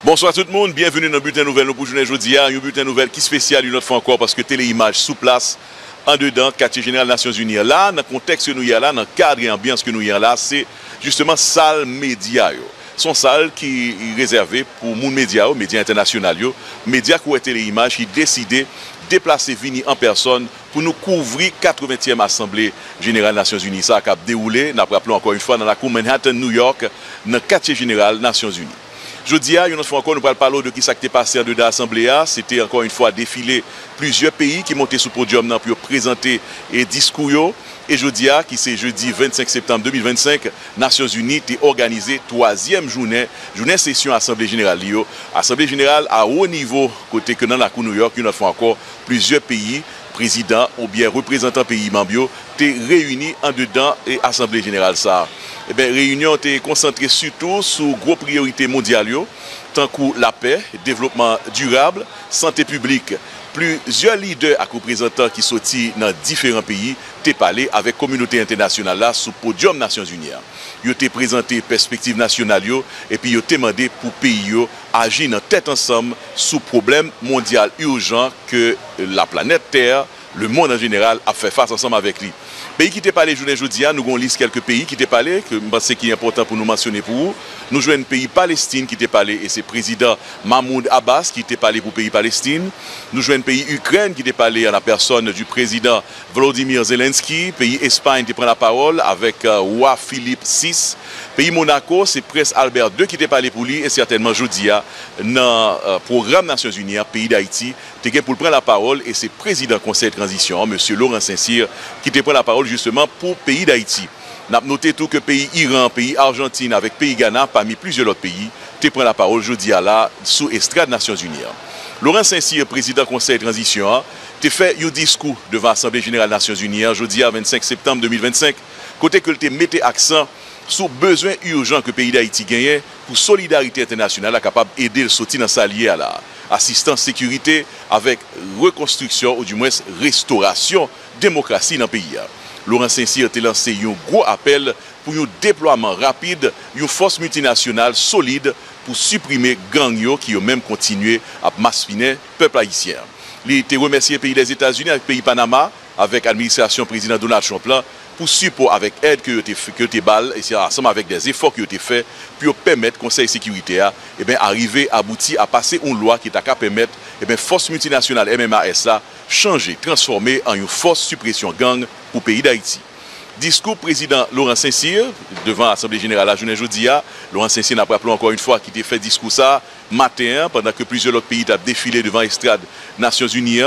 Bonsoir tout le monde, bienvenue dans le bulletin nouvelle pour journée aujourd'hui. Un bulletin nouvelle qui est spécial une autre fois encore parce que téléimage sous place en dedans quartier général des Nations Unies. Là, dans le contexte que nous y a là, dans le cadre et ambiance que nous y a là, c'est justement salle média. Son salle qui est réservée pour les médias, médias internationaux, médias qui ont téléimage qui décidé déplacer Vini en personne pour nous couvrir 80e Assemblée Générale des Nations Unies. Ça a déroulé, nous rappelons encore une fois, dans la cour Manhattan, New York, dans le quartier général des Nations Unies. Jeudi, une autre fois encore, nous parlons de qui s'est passé en dedans de l'Assemblée. C'était encore une fois défilé plusieurs pays qui montaient sous podium pour présenter et discours. Et jeudi, qui c'est jeudi 25 septembre 2025, Nations Unies a organisé troisième journée session Assemblée Générale. Assemblée Générale à haut niveau, côté que dans la cour New York, une autre fois encore, plusieurs pays, présidents ou bien représentants pays membres, étaient réunis en dedans et Assemblée Générale ça. Eh bien, réunion était concentrée surtout sur gros priorités mondiales, tant que la paix, développement durable, santé publique. Plusieurs leaders et représentants qui sortent dans différents pays ont parlé avec la communauté internationale là, sous le podium des Nations Unies. Ils ont présenté perspectives nationales et puis ils ont demandé pour les pays agir en tête ensemble sur problème mondial urgent que la planète Terre, le monde en général, a fait face ensemble avec lui. Pays qui t'est parlé aujourd'hui, nous avons listé quelques pays qui t'est parlé, que je pense qui est important pour nous mentionner pour vous. Nous jouons un pays Palestine qui t'est parlé et c'est le président Mahmoud Abbas qui t'est parlé pour le pays Palestine. Nous jouons un pays Ukraine qui t'est parlé à la personne du président Volodymyr Zelensky. Pays Espagne qui prend la parole avec roi Philippe VI. Pays Monaco, c'est Prince Albert II qui t'est parlé pour lui et certainement jeudi dans le programme Nations Unies, pays d'Haïti, t'es pour prendre la parole et c'est le président du Conseil de transition, M. Laurent Saint-Cyr, qui te prend la parole justement pour le pays d'Haïti. Nous avons noté tout que pays Iran, pays Argentine avec pays Ghana, parmi plusieurs autres pays, te prend la parole jeudi là sous estrade Nations Unies. Laurent Saint-Cyr, président du Conseil de transition, te fait un discours devant l'Assemblée Générale des Nations Unies jeudi 25 septembre 2025, côté que te mettait accent sur le besoin urgent que le pays d'Haïti gagne pour solidarité internationale capable d'aider le sortir dans sa liée à la assistance sécurité avec reconstruction ou du moins restauration démocratie dans le pays. Laurent Saint-Cyr a lancé un gros appel pour un déploiement rapide, une force multinationale solide pour supprimer gang qui ont même continué à massiner le peuple haïtien. Il a remercié le pays des États-Unis avec le pays Panama, avec l'administration président Donald Trump là, pour support avec aide que tu balle et c'est ensemble avec des efforts qui ont été faits pour permettre le Conseil de sécurité arriver aboutir à passer une loi qui est à permettre force multinationale MMAS là changer, transformer en une force suppression gang pour le pays d'Haïti. Discours président Laurent Saint-Cyr devant l'Assemblée Générale la journée jeudi, Laurent Saint-Cyr n'a pas rappelé encore une fois qu'il a fait discours ça matin pendant que plusieurs autres pays ont défilé devant l'estrade Nations Unies.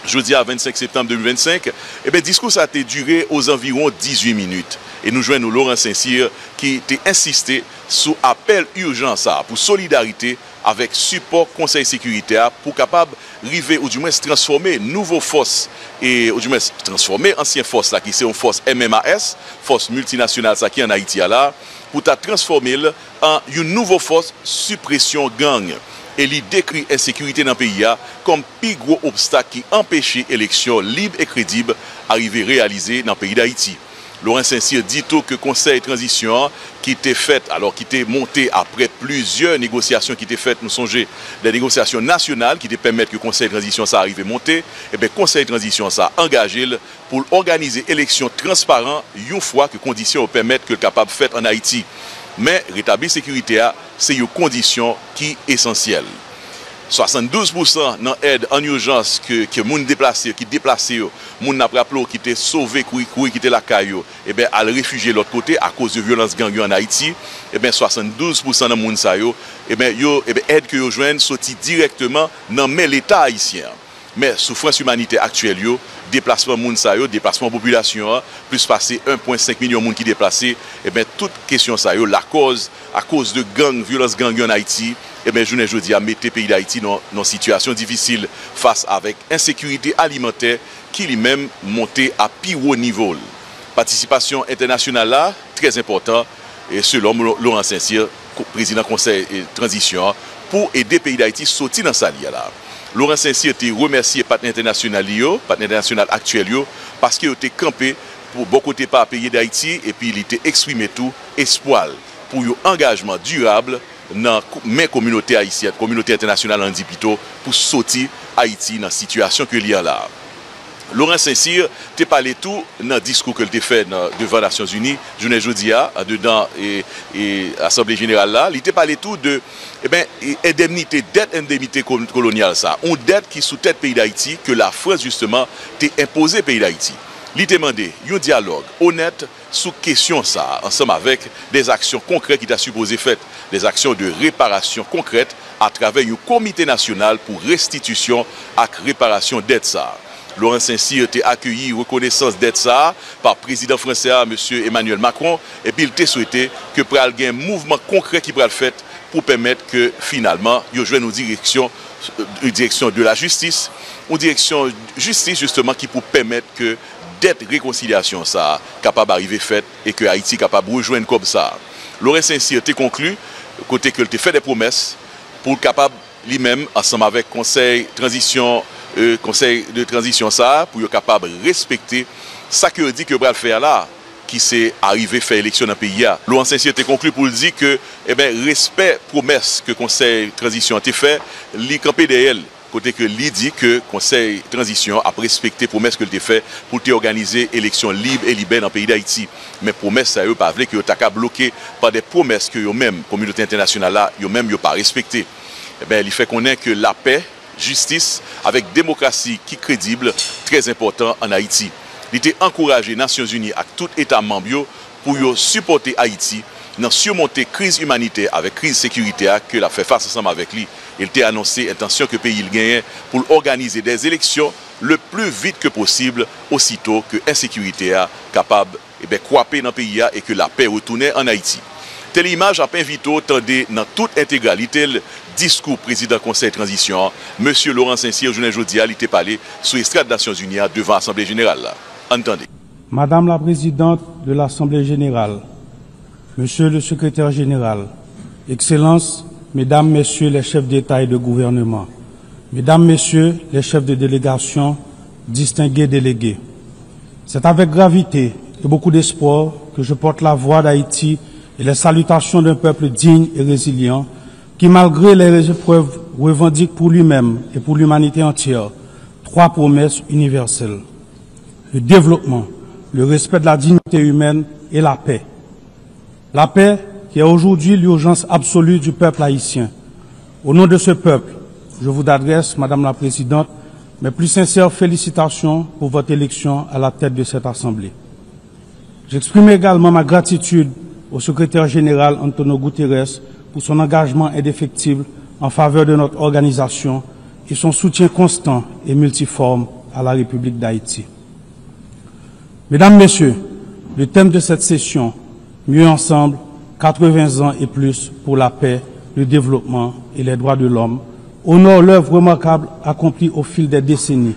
Jeudi à 25 septembre 2025, le discours a été duré aux environs 18 minutes. Et nous joignons Laurent Saint-Cyr qui a insisté sur appel urgent pour solidarité avec support Conseil sécuritaire pour capable arriver ou du moins transformer nouvelles forces et ou du moins transformer ancienne force là qui c'est une force MMAS, force multinationale ça qui en Haïti là pour transformer en une nouvelle force suppression gang. Et il décrit l'insécurité dans le pays comme le plus gros obstacle qui empêche l'élection libre et crédible d'arriver réalisée dans le pays d'Haïti. Laurent Saint-Cyr dit tout que le Conseil de transition qui était fait, alors qui était monté après plusieurs négociations qui étaient faites, nous songez, des négociations nationales qui permettent que le Conseil de transition ça arrive monter, et bien le Conseil de transition ça engagé pour organiser élection transparente une fois que les conditions permettent que le capable fait en Haïti. Mais rétablir la sécurité, c'est une condition qui est essentielle. 72% dans l'aide en urgence que les gens déplacés, qui déplacés, les gens qui étaient sauvés, qui étaient la caillou, et bien à réfugier de l'autre côté à cause de violences gang en Haïti, et bien 72% de gens ça et bien aide que yo joignent sorti directement dans l'État haïtien. Mais souffrance humanitaire actuelle déplacement moun sa yo, déplacement population, plus passer 1,5 million de monde qui déplacés, et bien toute question ça yo, la cause à cause de gang, violence gang en Haïti, et bien je dis à mettre le pays d'Haïti dans une situation difficile face avec insécurité alimentaire qui lui-même monté à plus haut niveau. Participation internationale là, très important, et selon Laurent Saint-Cyr, président du Conseil de transition, pour aider le pays d'Haïti à sortir dans sa ligne là. Laurent Saint-Cyr a remercié les partenaires internationaux actuels, parce qu'ils ont campé pour beaucoup de pays d'Haïti et puis il a exprimé tout espoir pour un engagement durable dans la communauté haïtienne, communauté internationale en dit plutôt, pour sortir Haïti dans la situation que l'il y a là. Laurent Saint-Cyr t'a parlé tout dans le discours qu'il a fait devant les Nations Unies, journée jeudi, dedans et l'Assemblée générale là, il t'a parlé tout de indemnité, dette indemnité coloniale ça, une dette qui sous tête pays d'Haïti que la France justement t'a imposé pays d'Haïti. Il t'a demandé un dialogue honnête sous question ça, ensemble avec des actions concrètes qui t'a supposé faites, des actions de réparation concrètes à travers un comité national pour restitution et réparation dette ça. Laurent Saint-Cyr a accueilli reconnaissance d'aide ça par le président français, M. Emmanuel Macron, et puis il a souhaité que pral gen un mouvement concret qui pral fait pour permettre que finalement, il y ait une direction de la justice, une direction de justice justement qui pour permettre que dette réconciliation ça capable d'arriver faite et que Haïti capable de rejoindre comme ça. Laurent Saint-Cyr a conclu, côté que il a fait des promesses pour capable lui-même, ensemble avec Conseil de transition ça, pour être capable de respecter ça que dit que Bral faire là, qui s'est arrivé faire élection dans le pays. Laurent Saint-Cyr a conclu pour dire que respect promesse que Conseil de transition a fait, li campé derrière. Côté que lui dit que Conseil de transition a respecté promesse que il a fait pour organiser élection libre et libère dans le pays d'Haïti. Mais promesse ça pas vrai que ta bloqué par des promesses que même communauté internationale là, yo même yo pas respecté. Il fait connaître que la paix, justice avec démocratie qui est crédible, très important en Haïti. Il a encouragé les Nations Unies à tout État membre pour supporter Haïti dans surmonter la crise humanitaire avec la crise sécuritaire que l'a fait face ensemble avec lui. Il a annoncé l'intention que le pays gagne pour organiser des élections le plus vite que possible, aussitôt que l'insécurité est capable de croiser dans le pays et que la paix retourne en Haïti. Telle image a invité tendez dans toute intégralité le discours président Conseil de transition, M. Laurent Saint-Cyr, journée jeudi, il était parlé sous l'estrade des Nations Unies devant l'Assemblée générale. Entendez. Madame la présidente de l'Assemblée générale, Monsieur le secrétaire général, Excellences, Mesdames, Messieurs les chefs d'État et de gouvernement, Mesdames, Messieurs les chefs de délégation, distingués délégués, c'est avec gravité et beaucoup d'espoir que je porte la voix d'Haïti et les salutations d'un peuple digne et résilient qui, malgré les épreuves, revendique pour lui-même et pour l'humanité entière 3 promesses universelles. Le développement, le respect de la dignité humaine et la paix. La paix qui est aujourd'hui l'urgence absolue du peuple haïtien. Au nom de ce peuple, je vous adresse, Madame la Présidente, mes plus sincères félicitations pour votre élection à la tête de cette Assemblée. J'exprime également ma gratitude au secrétaire général Antonio Guterres pour son engagement indéfectible en faveur de notre organisation et son soutien constant et multiforme à la République d'Haïti. Mesdames, Messieurs, le thème de cette session, Mieux ensemble, 80 ans et plus pour la paix, le développement et les droits de l'homme, honore l'œuvre remarquable accomplie au fil des décennies.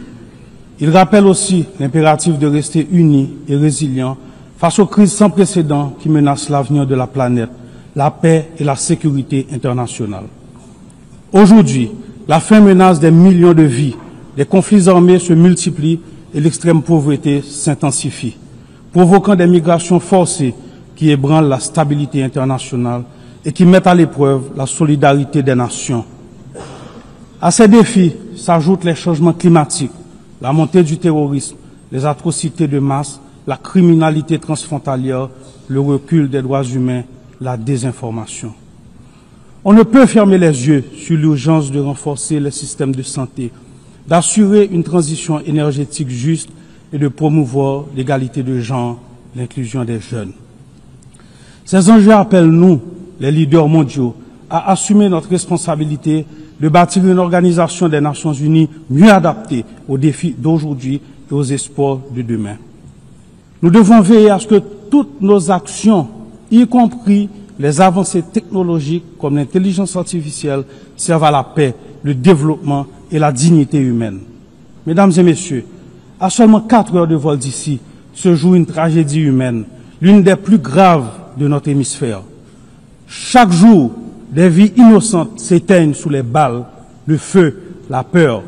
Il rappelle aussi l'impératif de rester unis et résilients face aux crises sans précédent qui menacent l'avenir de la planète, la paix et la sécurité internationale. Aujourd'hui, la faim menace des millions de vies, les conflits armés se multiplient et l'extrême pauvreté s'intensifie, provoquant des migrations forcées qui ébranlent la stabilité internationale et qui mettent à l'épreuve la solidarité des nations. À ces défis s'ajoutent les changements climatiques, la montée du terrorisme, les atrocités de masse, la criminalité transfrontalière, le recul des droits humains, la désinformation. On ne peut fermer les yeux sur l'urgence de renforcer les systèmes de santé, d'assurer une transition énergétique juste et de promouvoir l'égalité de genre, l'inclusion des jeunes. Ces enjeux appellent nous, les leaders mondiaux, à assumer notre responsabilité de bâtir une organisation des Nations Unies mieux adaptée aux défis d'aujourd'hui et aux espoirs de demain. Nous devons veiller à ce que toutes nos actions, y compris les avancées technologiques comme l'intelligence artificielle, servent à la paix, le développement et la dignité humaine. Mesdames et messieurs, à seulement 4 heures de vol d'ici, se joue une tragédie humaine, l'une des plus graves de notre hémisphère. Chaque jour, des vies innocentes s'éteignent sous les balles, le feu, la peur.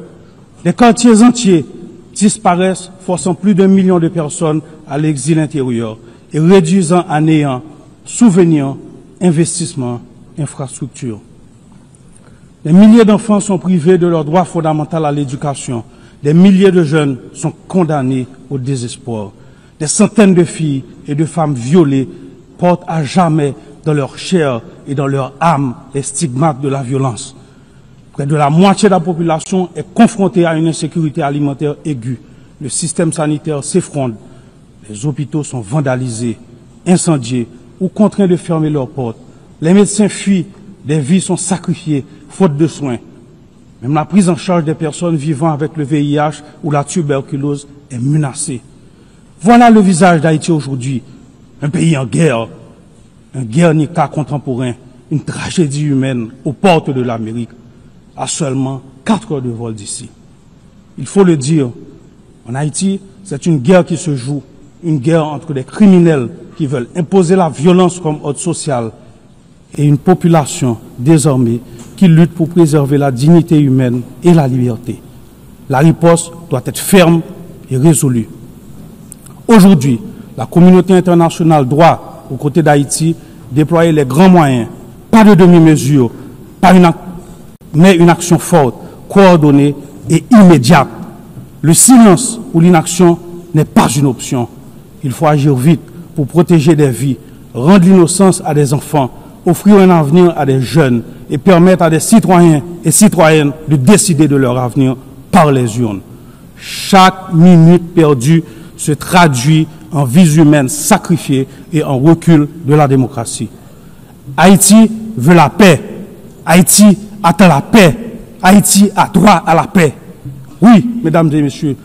Des quartiers entiers disparaissent, forçant plus d'1 million de personnes à l'exil intérieur et réduisant à néant souvenirs, investissements infrastructures. Des milliers d'enfants sont privés de leur droit fondamental à l'éducation. Des milliers de jeunes sont condamnés au désespoir. Des centaines de filles et de femmes violées portent à jamais dans leur chair et dans leur âme les stigmates de la violence. Près de la moitié de la population est confrontée à une insécurité alimentaire aiguë. Le système sanitaire s'effondre. Les hôpitaux sont vandalisés, incendiés ou contraints de fermer leurs portes. Les médecins fuient, des vies sont sacrifiées, faute de soins. Même la prise en charge des personnes vivant avec le VIH ou la tuberculose est menacée. Voilà le visage d'Haïti aujourd'hui. Un pays en guerre, un Guernica contemporain, une tragédie humaine aux portes de l'Amérique, à seulement 4 heures de vol d'ici. Il faut le dire, en Haïti, c'est une guerre qui se joue, une guerre entre des criminels qui veulent imposer la violence comme ordre social et une population désormais qui lutte pour préserver la dignité humaine et la liberté. La riposte doit être ferme et résolue. Aujourd'hui, la communauté internationale doit, aux côtés d'Haïti, déployer les grands moyens, pas de demi-mesure, mais une action forte, coordonnée et immédiate. Le silence ou l'inaction n'est pas une option. Il faut agir vite pour protéger des vies, rendre l'innocence à des enfants, offrir un avenir à des jeunes et permettre à des citoyens et citoyennes de décider de leur avenir par les urnes. Chaque minute perdue se traduit en vies humaines sacrifiées et en recul de la démocratie. Haïti veut la paix. Haïti attend la paix. Haïti a droit à la paix. Oui, mesdames et messieurs,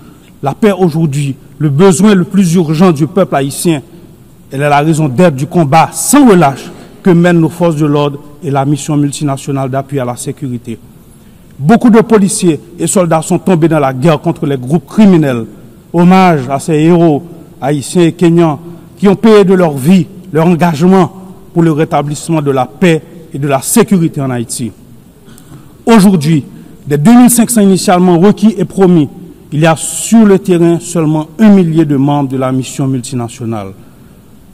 la paix aujourd'hui, le besoin le plus urgent du peuple haïtien, elle est la raison d'être du combat sans relâche que mènent nos forces de l'ordre et la mission multinationale d'appui à la sécurité. Beaucoup de policiers et soldats sont tombés dans la guerre contre les groupes criminels. Hommage à ces héros haïtiens et kenyans qui ont payé de leur vie, leur engagement pour le rétablissement de la paix et de la sécurité en Haïti. Aujourd'hui, des 2500 initialement requis et promis, il y a sur le terrain seulement 1 millier de membres de la mission multinationale.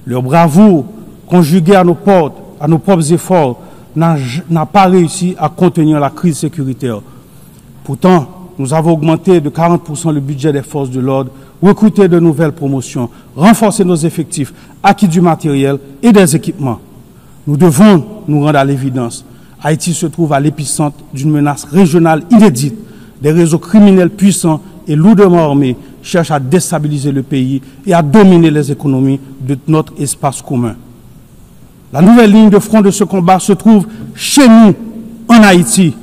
Leur bravoure, conjuguée à nos propres efforts, n'a pas réussi à contenir la crise sécuritaire. Pourtant, nous avons augmenté de 40% le budget des forces de l'ordre, recruté de nouvelles promotions, renforcé nos effectifs, acquis du matériel et des équipements. Nous devons nous rendre à l'évidence. Haïti se trouve à l'épicentre d'une menace régionale inédite. Des réseaux criminels puissants et lourdement armés cherchent à déstabiliser le pays et à dominer les économies de notre espace commun. La nouvelle ligne de front de ce combat se trouve chez nous, en Haïti.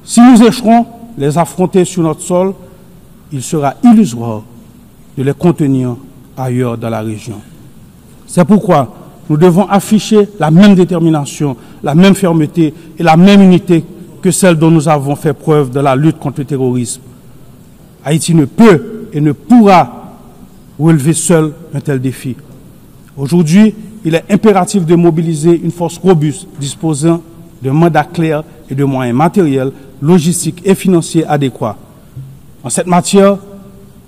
Si nous échouons les affronter sur notre sol, il sera illusoire de les contenir ailleurs dans la région. C'est pourquoi nous devons afficher la même détermination, la même fermeté et la même unité que celle dont nous avons fait preuve dans la lutte contre le terrorisme. Haïti ne peut et ne pourra relever seul un tel défi. Aujourd'hui, il est impératif de mobiliser une force robuste disposant de mandats clairs et de moyens matériels, logistiques et financiers adéquats. En cette matière,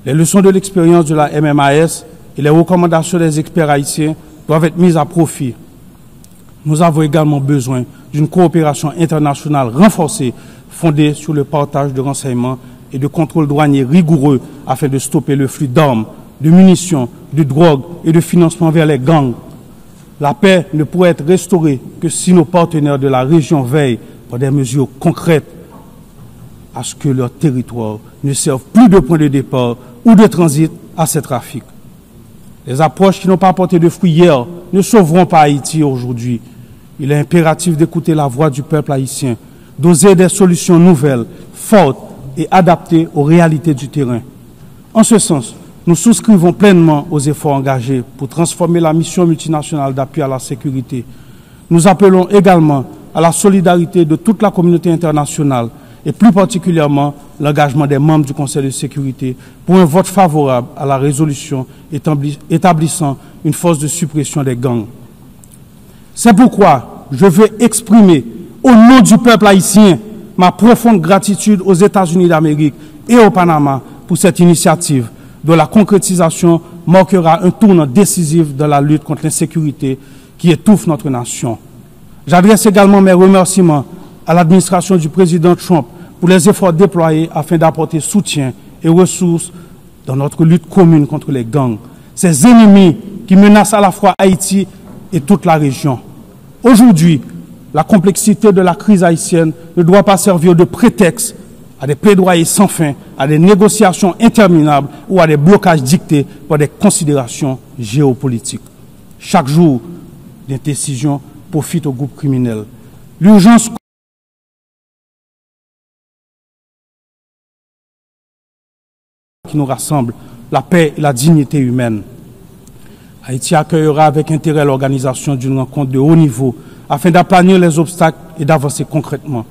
les leçons de l'expérience de la MMAS et les recommandations des experts haïtiens doivent être mises à profit. Nous avons également besoin d'une coopération internationale renforcée, fondée sur le partage de renseignements et de contrôles douaniers rigoureux afin de stopper le flux d'armes, de munitions, de drogue et de financement vers les gangs. La paix ne pourrait être restaurée que si nos partenaires de la région veillent par des mesures concrètes à ce que leur territoire ne serve plus de point de départ ou de transit à ces trafics. Les approches qui n'ont pas porté de fruits hier ne sauveront pas Haïti aujourd'hui. Il est impératif d'écouter la voix du peuple haïtien, d'oser des solutions nouvelles, fortes et adaptées aux réalités du terrain. En ce sens, nous souscrivons pleinement aux efforts engagés pour transformer la mission multinationale d'appui à la sécurité. Nous appelons également à la solidarité de toute la communauté internationale et plus particulièrement l'engagement des membres du Conseil de sécurité pour un vote favorable à la résolution établissant une force de suppression des gangs. C'est pourquoi je veux exprimer au nom du peuple haïtien ma profonde gratitude aux États-Unis d'Amérique et au Panama pour cette initiative dont la concrétisation marquera un tournant décisif dans la lutte contre l'insécurité qui étouffe notre nation. J'adresse également mes remerciements à l'administration du président Trump pour les efforts déployés afin d'apporter soutien et ressources dans notre lutte commune contre les gangs, ces ennemis qui menacent à la fois Haïti et toute la région. Aujourd'hui, la complexité de la crise haïtienne ne doit pas servir de prétexte à des plaidoyers sans fin, à des négociations interminables ou à des blocages dictés par des considérations géopolitiques. Chaque jour, des décisions profitent aux groupes criminels. L'urgence qui nous rassemble, la paix et la dignité humaine. Haïti accueillera avec intérêt l'organisation d'une rencontre de haut niveau afin d'aplanir les obstacles et d'avancer concrètement.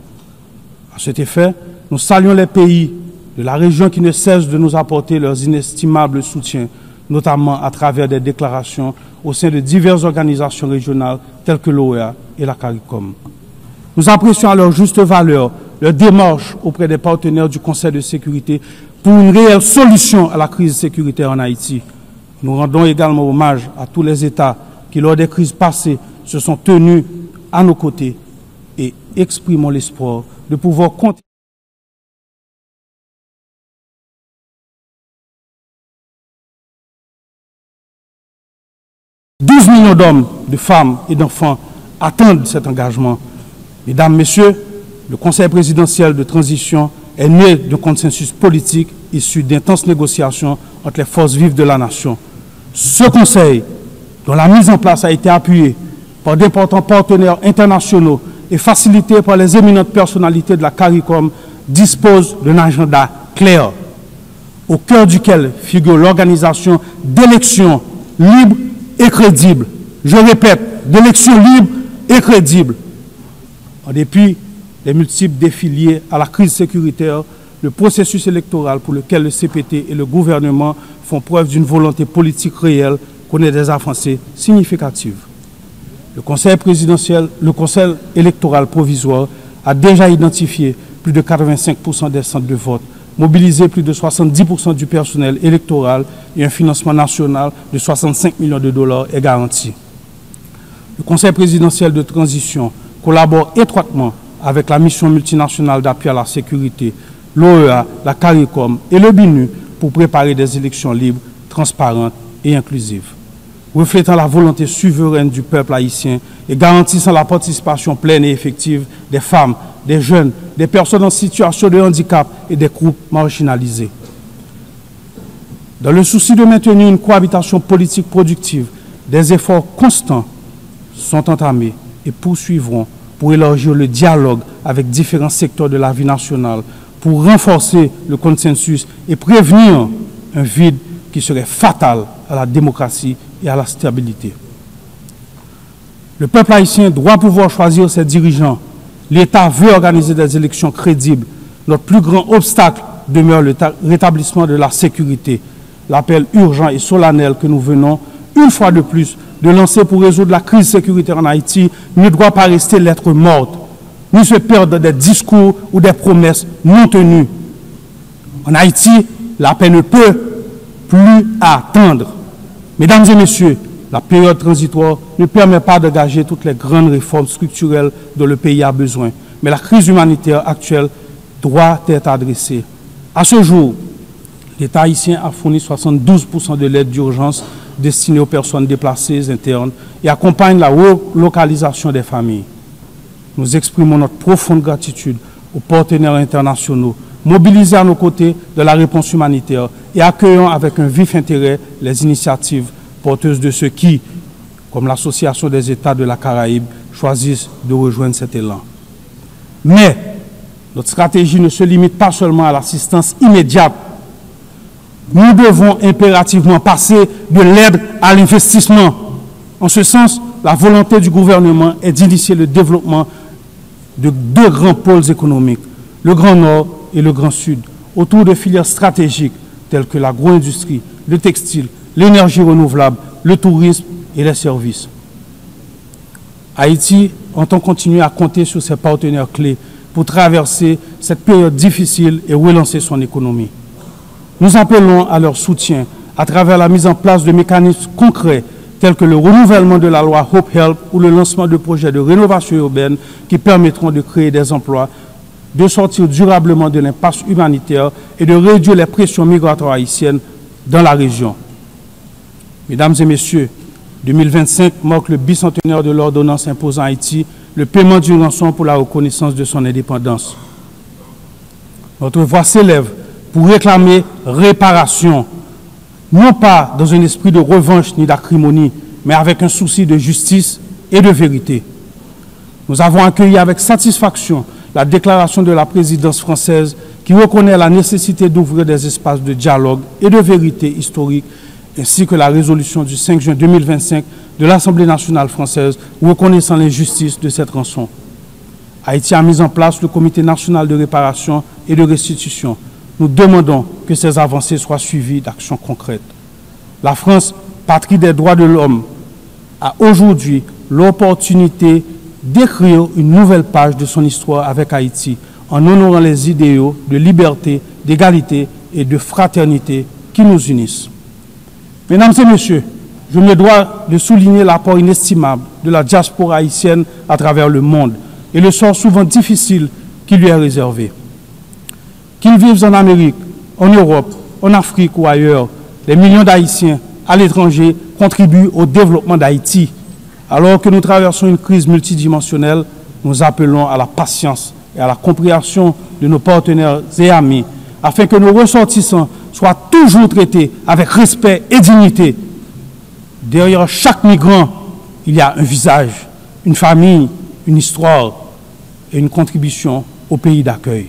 À cet effet, nous saluons les pays de la région qui ne cessent de nous apporter leurs inestimables soutiens, notamment à travers des déclarations au sein de diverses organisations régionales telles que l'OEA et la CARICOM. Nous apprécions à leur juste valeur leur démarche auprès des partenaires du Conseil de sécurité pour une réelle solution à la crise sécuritaire en Haïti. Nous rendons également hommage à tous les États qui, lors des crises passées, se sont tenus à nos côtés et exprimons l'espoir de pouvoir compter. « 12 millions d'hommes, de femmes et d'enfants attendent cet engagement. Mesdames, Messieurs, le Conseil présidentiel de transition est né d'un consensus politique issu d'intenses négociations entre les forces vives de la nation. Ce Conseil, dont la mise en place a été appuyée par d'importants partenaires internationaux et facilité par les éminentes personnalités de la CARICOM, dispose d'un agenda clair, au cœur duquel figure l'organisation d'élections libres et crédibles. Je répète, d'élections libres et crédibles. En dépit des multiples défis liés à la crise sécuritaire, le processus électoral pour lequel le CPT et le gouvernement font preuve d'une volonté politique réelle connaît des avancées significatives. Le Conseil électoral provisoire a déjà identifié plus de 85% des centres de vote, mobilisé plus de 70% du personnel électoral et un financement national de 65 millions de dollars est garanti. Le Conseil présidentiel de transition collabore étroitement avec la mission multinationale d'appui à la sécurité, l'OEA, la CARICOM et le BINU pour préparer des élections libres, transparentes et inclusives, reflétant la volonté souveraine du peuple haïtien et garantissant la participation pleine et effective des femmes, des jeunes, des personnes en situation de handicap et des groupes marginalisés. Dans le souci de maintenir une cohabitation politique productive, des efforts constants sont entamés et poursuivront pour élargir le dialogue avec différents secteurs de la vie nationale, pour renforcer le consensus et prévenir un vide qui serait fatal à la démocratie et à la stabilité. Le peuple haïtien doit pouvoir choisir ses dirigeants. L'État veut organiser des élections crédibles. Notre plus grand obstacle demeure le rétablissement de la sécurité. L'appel urgent et solennel que nous venons, une fois de plus, de lancer pour résoudre la crise sécuritaire en Haïti ne doit pas rester lettre morte, ni se perdre dans des discours ou des promesses non tenues. En Haïti, la paix ne peut plus attendre. Mesdames et messieurs, la période transitoire ne permet pas d'engager toutes les grandes réformes structurelles dont le pays a besoin, mais la crise humanitaire actuelle doit être adressée. À ce jour, l'État haïtien a fourni 72% de l'aide d'urgence destinée aux personnes déplacées internes et accompagne la relocalisation des familles. Nous exprimons notre profonde gratitude aux partenaires internationaux mobilisés à nos côtés de la réponse humanitaire et accueillons avec un vif intérêt les initiatives porteuses de ceux qui, comme l'Association des États de la Caraïbe, choisissent de rejoindre cet élan. Mais notre stratégie ne se limite pas seulement à l'assistance immédiate. Nous devons impérativement passer de l'aide à l'investissement. En ce sens, la volonté du gouvernement est d'initier le développement de deux grands pôles économiques, le Grand Nord et le Grand Sud, autour de filières stratégiques telles que l'agro-industrie, le textile, l'énergie renouvelable, le tourisme et les services. Haïti entend continuer à compter sur ses partenaires clés pour traverser cette période difficile et relancer son économie. Nous appelons à leur soutien à travers la mise en place de mécanismes concrets tels que le renouvellement de la loi Hope Help ou le lancement de projets de rénovation urbaine qui permettront de créer des emplois, de sortir durablement de l'impasse humanitaire et de réduire les pressions migratoires haïtiennes dans la région. Mesdames et messieurs, 2025 marque le bicentenaire de l'ordonnance imposant à Haïti le paiement d'une rançon pour la reconnaissance de son indépendance. Notre voix s'élève pour réclamer réparation, non pas dans un esprit de revanche ni d'acrimonie, mais avec un souci de justice et de vérité. Nous avons accueilli avec satisfaction la déclaration de la présidence française qui reconnaît la nécessité d'ouvrir des espaces de dialogue et de vérité historique, ainsi que la résolution du 5 juin 2025 de l'Assemblée nationale française reconnaissant l'injustice de cette rançon. Haïti a mis en place le Comité national de réparation et de restitution. Nous demandons que ces avancées soient suivies d'actions concrètes. La France, patrie des droits de l'homme, a aujourd'hui l'opportunité d'écrire une nouvelle page de son histoire avec Haïti en honorant les idéaux de liberté, d'égalité et de fraternité qui nous unissent. Mesdames et messieurs, je me dois de souligner l'apport inestimable de la diaspora haïtienne à travers le monde et le sort souvent difficile qui lui est réservé. Qu'ils vivent en Amérique, en Europe, en Afrique ou ailleurs, les millions d'Haïtiens à l'étranger contribuent au développement d'Haïti. Alors que nous traversons une crise multidimensionnelle, nous appelons à la patience et à la compréhension de nos partenaires et amis, afin que nos ressortissants soient toujours traités avec respect et dignité. Derrière chaque migrant, il y a un visage, une famille, une histoire et une contribution au pays d'accueil.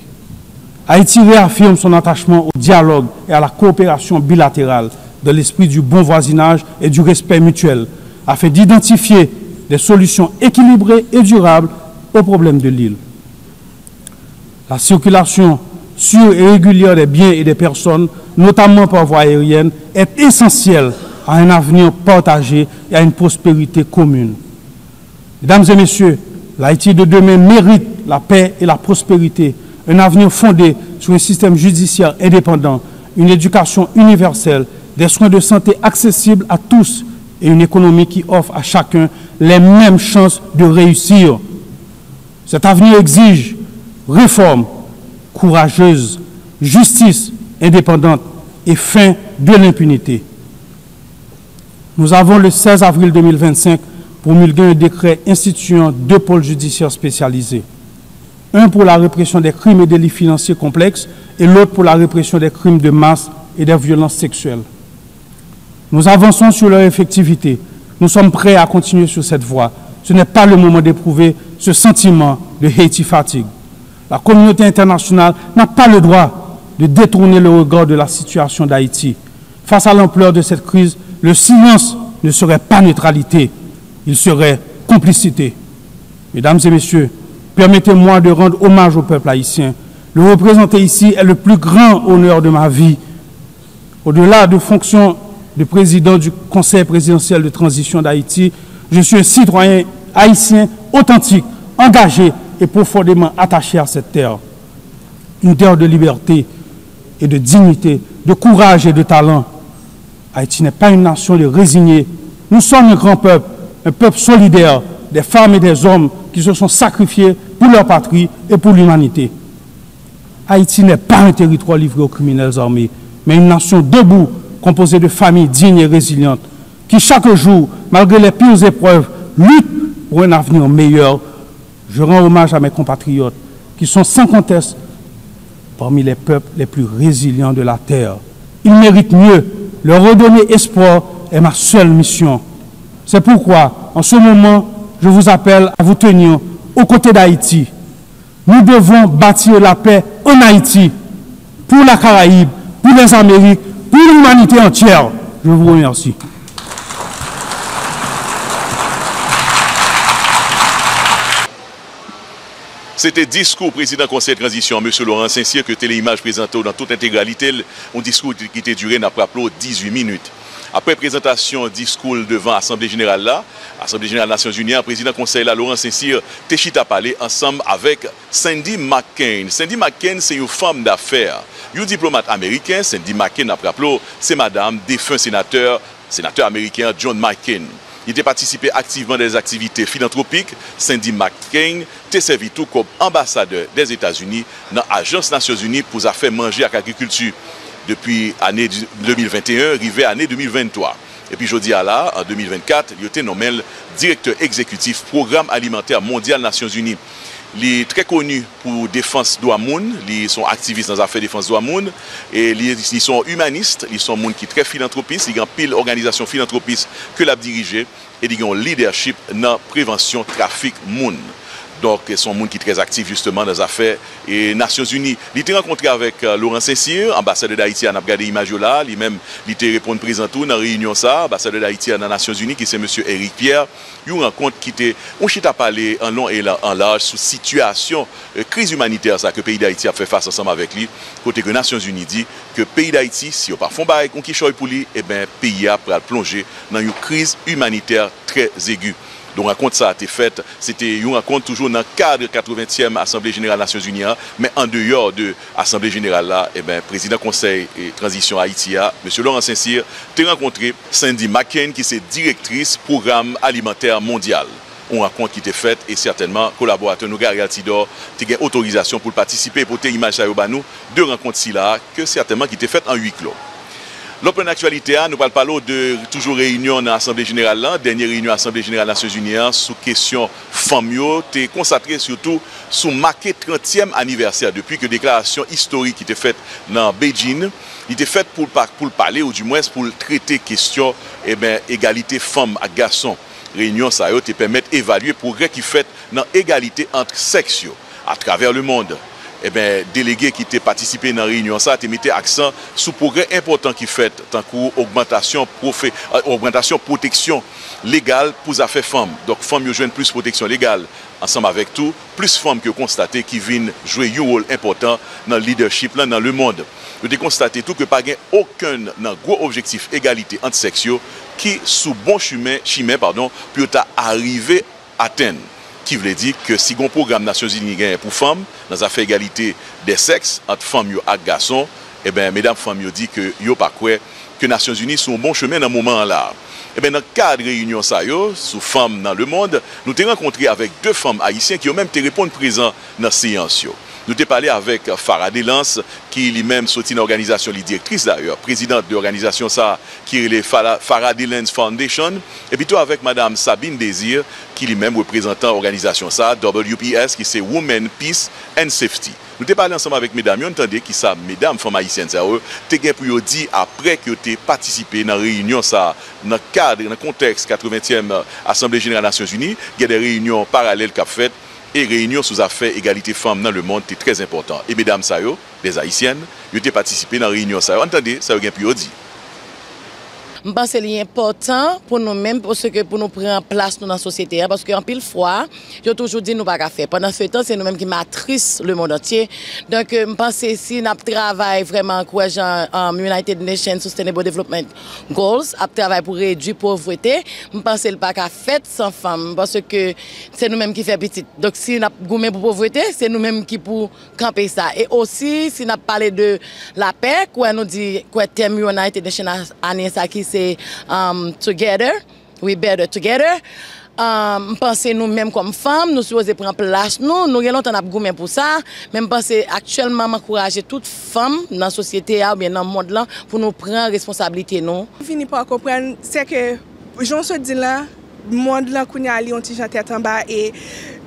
Haïti réaffirme son attachement au dialogue et à la coopération bilatérale dans l'esprit du bon voisinage et du respect mutuel, afin d'identifier des solutions équilibrées et durables aux problèmes de l'île. La circulation sûre et régulière des biens et des personnes, notamment par voie aérienne, est essentielle à un avenir partagé et à une prospérité commune. Mesdames et messieurs, l'Haïti de demain mérite la paix et la prospérité, un avenir fondé sur un système judiciaire indépendant, une éducation universelle, des soins de santé accessibles à tous et une économie qui offre à chacun les mêmes chances de réussir. Cet avenir exige réforme courageuse, justice indépendante et fin de l'impunité. Nous avons le 16 avril 2025 promulgué un décret instituant 2 pôles judiciaires spécialisés. Un pour la répression des crimes et délits financiers complexes et l'autre pour la répression des crimes de masse et des violences sexuelles. Nous avançons sur leur effectivité. Nous sommes prêts à continuer sur cette voie. Ce n'est pas le moment d'éprouver ce sentiment de Haiti fatigue. La communauté internationale n'a pas le droit de détourner le regard de la situation d'Haïti. Face à l'ampleur de cette crise, le silence ne serait pas neutralité, il serait complicité. Mesdames et messieurs, permettez-moi de rendre hommage au peuple haïtien. Le représenter ici est le plus grand honneur de ma vie. Au-delà de fonction de président du Conseil présidentiel de transition d'Haïti, je suis un citoyen haïtien authentique, engagé et profondément attaché à cette terre. Une terre de liberté et de dignité, de courage et de talent. Haïti n'est pas une nation de résignés. Nous sommes un grand peuple, un peuple solidaire, des femmes et des hommes qui se sont sacrifiés pour leur patrie et pour l'humanité. Haïti n'est pas un territoire livré aux criminels armés, mais une nation debout, composée de familles dignes et résilientes, qui chaque jour, malgré les pires épreuves, luttent pour un avenir meilleur. Je rends hommage à mes compatriotes, qui sont sans conteste parmi les peuples les plus résilients de la terre. Ils méritent mieux. Leur redonner espoir est ma seule mission. C'est pourquoi, en ce moment, je vous appelle à vous tenir aux côtés d'Haïti. Nous devons bâtir la paix en Haïti, pour la Caraïbe, pour les Amériques, pour l'humanité entière. Je vous remercie. C'était discours président conseil de transition, M. Laurent Saint-Cyr, que Téléimage présentait dans toute intégralité. Un discours qui était duré, n'a pas 18 minutes. Après présentation discours devant l'Assemblée générale là, Assemblée générale des Nations Unies, président conseil là, Laurent Saint-Cyr, Téchita parlé ensemble avec Cindy McCain. Cindy McCain, c'est une femme d'affaires. Une diplomate américain, Cindy McCain, après c'est madame, défunt sénateur sénateur américain John McCain. Il a participé activement des activités philanthropiques. Cindy McCain a servi tout comme ambassadeur des États-Unis dans l'Agence des Nations Unies pour affaires manger et agriculture depuis l'année 2021, arrivé à l'année 2023. Et puis, je dis à là, en 2024, il a été nommé directeur exécutif Programme alimentaire mondial Nations Unies. Il est très connu pour défense droits moun, ils sont activistes dans les affaires de défense droits moun, et ils sont humanistes, ils sont moun qui très philanthropistes, ils ont pile organisation philanthropiste que l'a dirigé, et ils ont leadership dans la prévention trafic moun. Donc, ils sont gens qui sont très actifs justement dans les affaires et Nations Unies. Il était rencontré avec Laurent Saint-Cyr, ambassadeur d'Haïti à Nabgade Imagio là. Lui-même, il était répondu présent tout dans la réunion ça, ambassadeur d'Haïti dans les Nations Unies, qui c'est M. Éric Pierre. Une rencontre qui était, on chita parler en long et en large sur situation, crise humanitaire ça, que le pays d'Haïti a fait face ensemble avec lui. Côté que les Nations Unies dit que le pays d'Haïti, si on ne fait pas qu'on quiche pour lui, eh bien, le pays a plongé dans une crise humanitaire très aiguë. Donc, rencontre ça a été faite, c'était une rencontre toujours dans le cadre de la 80e Assemblée Générale des Nations Unies, mais en dehors de l'Assemblée Générale là, eh bien, président Conseil et Transition Haïti, M. Laurent Saint-Cyr, a rencontré Cindy McCain, qui est directrice Programme alimentaire mondial. Une rencontre qui était faite et certainement, collaborateur nous, Gary Altidor, a eu autorisation pour participer pour tes images à nous, deux rencontres là, que certainement qui étaient faites en huis clos. L'autre actualité, nous parlons de toujours réunion dans l'Assemblée Générale, dernière réunion de l'Assemblée Générale des Nations Unies, sous question femmes, tu es concentré surtout sur marqué 30e anniversaire, depuis que la déclaration historique qui était faite dans Beijing, il était faite pour parler, ou du moins pour traiter question égalité femmes et garçons. Réunion, ça te permet d'évaluer le progrès qui fait dans l'égalité entre sexes à travers le monde. Eh bien, délégué qui a participé dans la réunion, ça a mis accent sur le progrès important qui fait, tant qu'augmentation protection légale pour les affaires femmes. Donc, femmes jouent plus de protection légale ensemble avec tout, plus femmes qui ont constaté qui viennent jouer un rôle important dans le leadership là, dans le monde. Vous avez constaté tout que pas aucun gros objectif égalité entre sexes qui sous bon chemin pour arriver à atteindre. Qui veut dire que si on programme Nations Unies pour femmes, dans les affaires égalité des sexes, entre femmes et garçons, eh bien, mesdames femmes dit que yo pas quoi que Nations Unies sont bon chemin dans ce moment-là. Eh bien, dans le cadre de réunion ça sous femmes dans le monde, nous avons rencontré avec deux femmes haïtiennes qui ont même répondu présent dans la séance. Nous avons parlé avec Farah Delance, qui lui-même sorti dans l'organisation, directrice d'ailleurs, présidente de l'organisation ça, qui est le Farah Delance Foundation, et puis avec Madame Sabine Désir, qui lui-même représentant l'organisation ça, WPS, qui c'est Women, Peace and Safety. Nous avons parlé ensemble avec mesdames, nous entendez qui ça, mesdames, femmes haïtiennes, ça, tu as pour dire après que tu as participé dans la réunion ça, dans le cadre, dans le contexte 80e Assemblée Générale des Nations Unies, il y a des réunions parallèles qu'a faites. Et réunion sous affaires égalité femmes dans le monde, c'est très important. Et mesdames, ça les haïtiennes, ils ont participé dans la réunion ça. Entendez, ça a pu dire. Je pense que c'est important pour nous-mêmes, parce que pour nous prendre place dans la société. Parce qu'en pile fois, j'ai toujours dit nous ne pouvons pas faire. Pendant ce temps, c'est nous-mêmes qui matrice le monde entier. Donc, je pense que si nous travaillons vraiment encourageant United Nations Sustainable Development Goals, à travailler pour réduire la pauvreté, je pense que ce n'est pas qu'à faire sans femmes. Parce que c'est nous-mêmes qui faisons petit. Donc, si nous avons gommé pour la pauvreté, c'est nous-mêmes qui pour camper ça. Et aussi, si nous parlons de la paix, quoi nous dit, quoi thème United Nations qui c'est together, we better together. Pensez nous-mêmes comme femmes, nous supposons prendre place. Nous avons longtemps goûté pour ça. Même penser actuellement m'encourager toute femme dans la société ou bien dans le monde là pour nous prendre responsabilité nous. Je finis par comprendre c'est que j'en se dis là, le monde là qu'on y a li on ti tête en bas et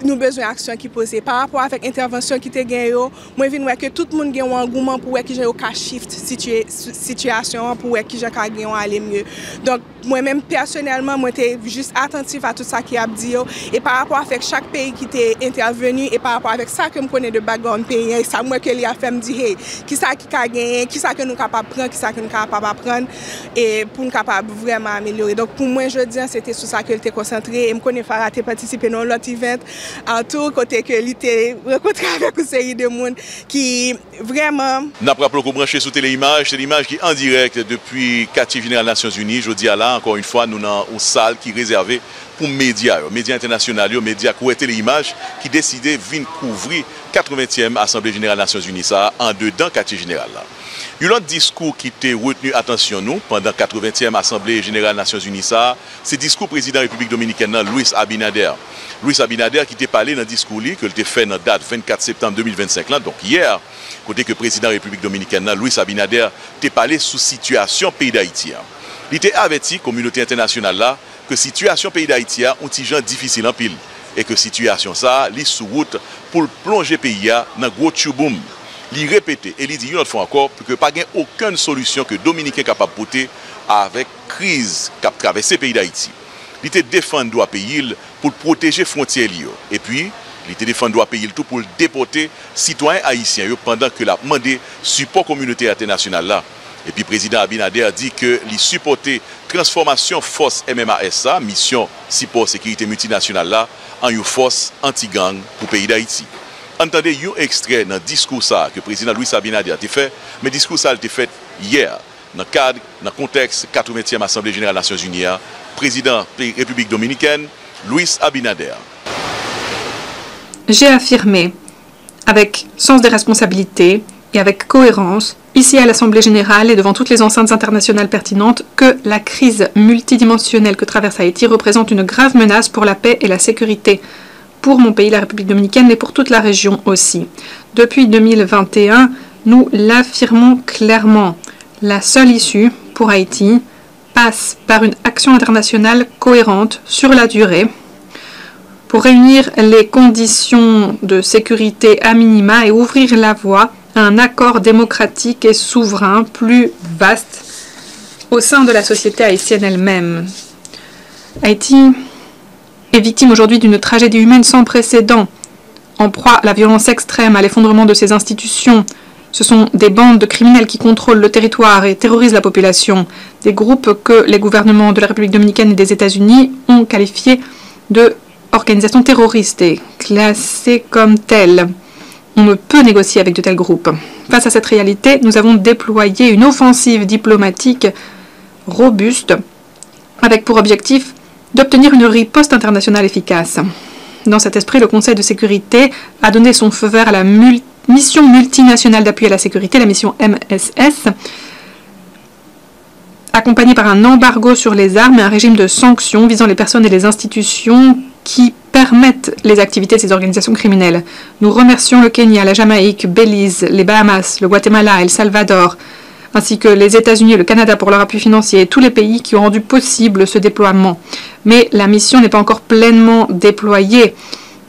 nous besoin d'action qui posée par rapport avec intervention qui te gagné moi vinn que tout le monde gagne un engouement pour que j'ai ka shift situation pour que j'ai ka gagner aller mieux. Donc moi même personnellement moi t'ai juste attentif à tout ça qui a dit et par rapport avec chaque pays qui t'est intervenu et par rapport avec ça que me connais de background pays et ça moi que lui a fait me dire hey qui ça qui a gagné qui ça que nous capable prendre qui ça que nous capable apprendre et pour nous capable vraiment améliorer. Donc pour moi je dis c'était sur ça que il était concentré et me connais Farah t'ai participé dans l'autre event en tout côté que l'été rencontré avec une série de monde qui vraiment n'a pas rappelé qu'on branché sous téléimage, c'est l'image qui est en direct depuis quartier général des Nations Unies. Je dis à là encore une fois nous dans une salle qui est réservée pour médias internationaux, médias qui Téléimage, qui décidaient de venir couvrir 80e Assemblée Générale des Nations Unies en dedans quartier général. Il y a un autre discours qui était retenu attention nous pendant 80e Assemblée Générale des Nations Unies, c'est le discours président de la République Dominicaine, Luis Abinader. Luis Abinader qui était parlé dans le discours que il était fait dans la date 24 septembre 2025, là, donc hier, côté que le président de la République Dominicaine, Luis Abinader, était parlé sous situation pays d'Haïti. Il était averti, communauté internationale là, que la situation pays d'Haïti a un petit genre difficile en pile et que la situation ça, est sous route pour plonger le pays dans un gros tchouboum. Il répétait et il dit une autre fois encore que pas aucune solution que Dominicain est capable de porter avec la crise qui a traversé le pays d'Haïti. Il était défendre droit pays pour protéger les frontières. Et puis, il était défendre droit pays tout pour déporter citoyens haïtiens pendant que la demandé support communautaire internationale là. Et puis, le président Abinader a dit que il supportait transformation force MMAS, mission support sécurité multinationale là, en une force anti-gang pour le pays d'Haïti. Entendez un extrait dans le discours ça que le président Luis Abinader a fait, mais le discours ça a été fait hier dans le cadre, dans le contexte 80e Assemblée Générale des Nations Unies, président de la République Dominicaine, Luis Abinader. J'ai affirmé avec sens des responsabilités et avec cohérence, ici à l'Assemblée Générale et devant toutes les enceintes internationales pertinentes, que la crise multidimensionnelle que traverse Haïti représente une grave menace pour la paix et la sécurité pour mon pays, la République Dominicaine, mais pour toute la région aussi. Depuis 2021, nous l'affirmons clairement. La seule issue pour Haïti passe par une action internationale cohérente sur la durée pour réunir les conditions de sécurité à minima et ouvrir la voie à un accord démocratique et souverain plus vaste au sein de la société haïtienne elle-même. Haïti est victime aujourd'hui d'une tragédie humaine sans précédent, en proie à la violence extrême, à l'effondrement de ses institutions. Ce sont des bandes de criminels qui contrôlent le territoire et terrorisent la population, des groupes que les gouvernements de la République dominicaine et des États-Unis ont qualifiés de organisations terroristes et classées comme telles. On ne peut négocier avec de tels groupes. Face à cette réalité, nous avons déployé une offensive diplomatique robuste avec pour objectif d'obtenir une riposte internationale efficace. Dans cet esprit, le Conseil de sécurité a donné son feu vert à la mission multinationale d'appui à la sécurité, la mission MSS, accompagnée par un embargo sur les armes et un régime de sanctions visant les personnes et les institutions qui permettent les activités de ces organisations criminelles. Nous remercions le Kenya, la Jamaïque, Belize, les Bahamas, le Guatemala, El Salvador, ainsi que les États-Unis et le Canada pour leur appui financier et tous les pays qui ont rendu possible ce déploiement. Mais la mission n'est pas encore pleinement déployée.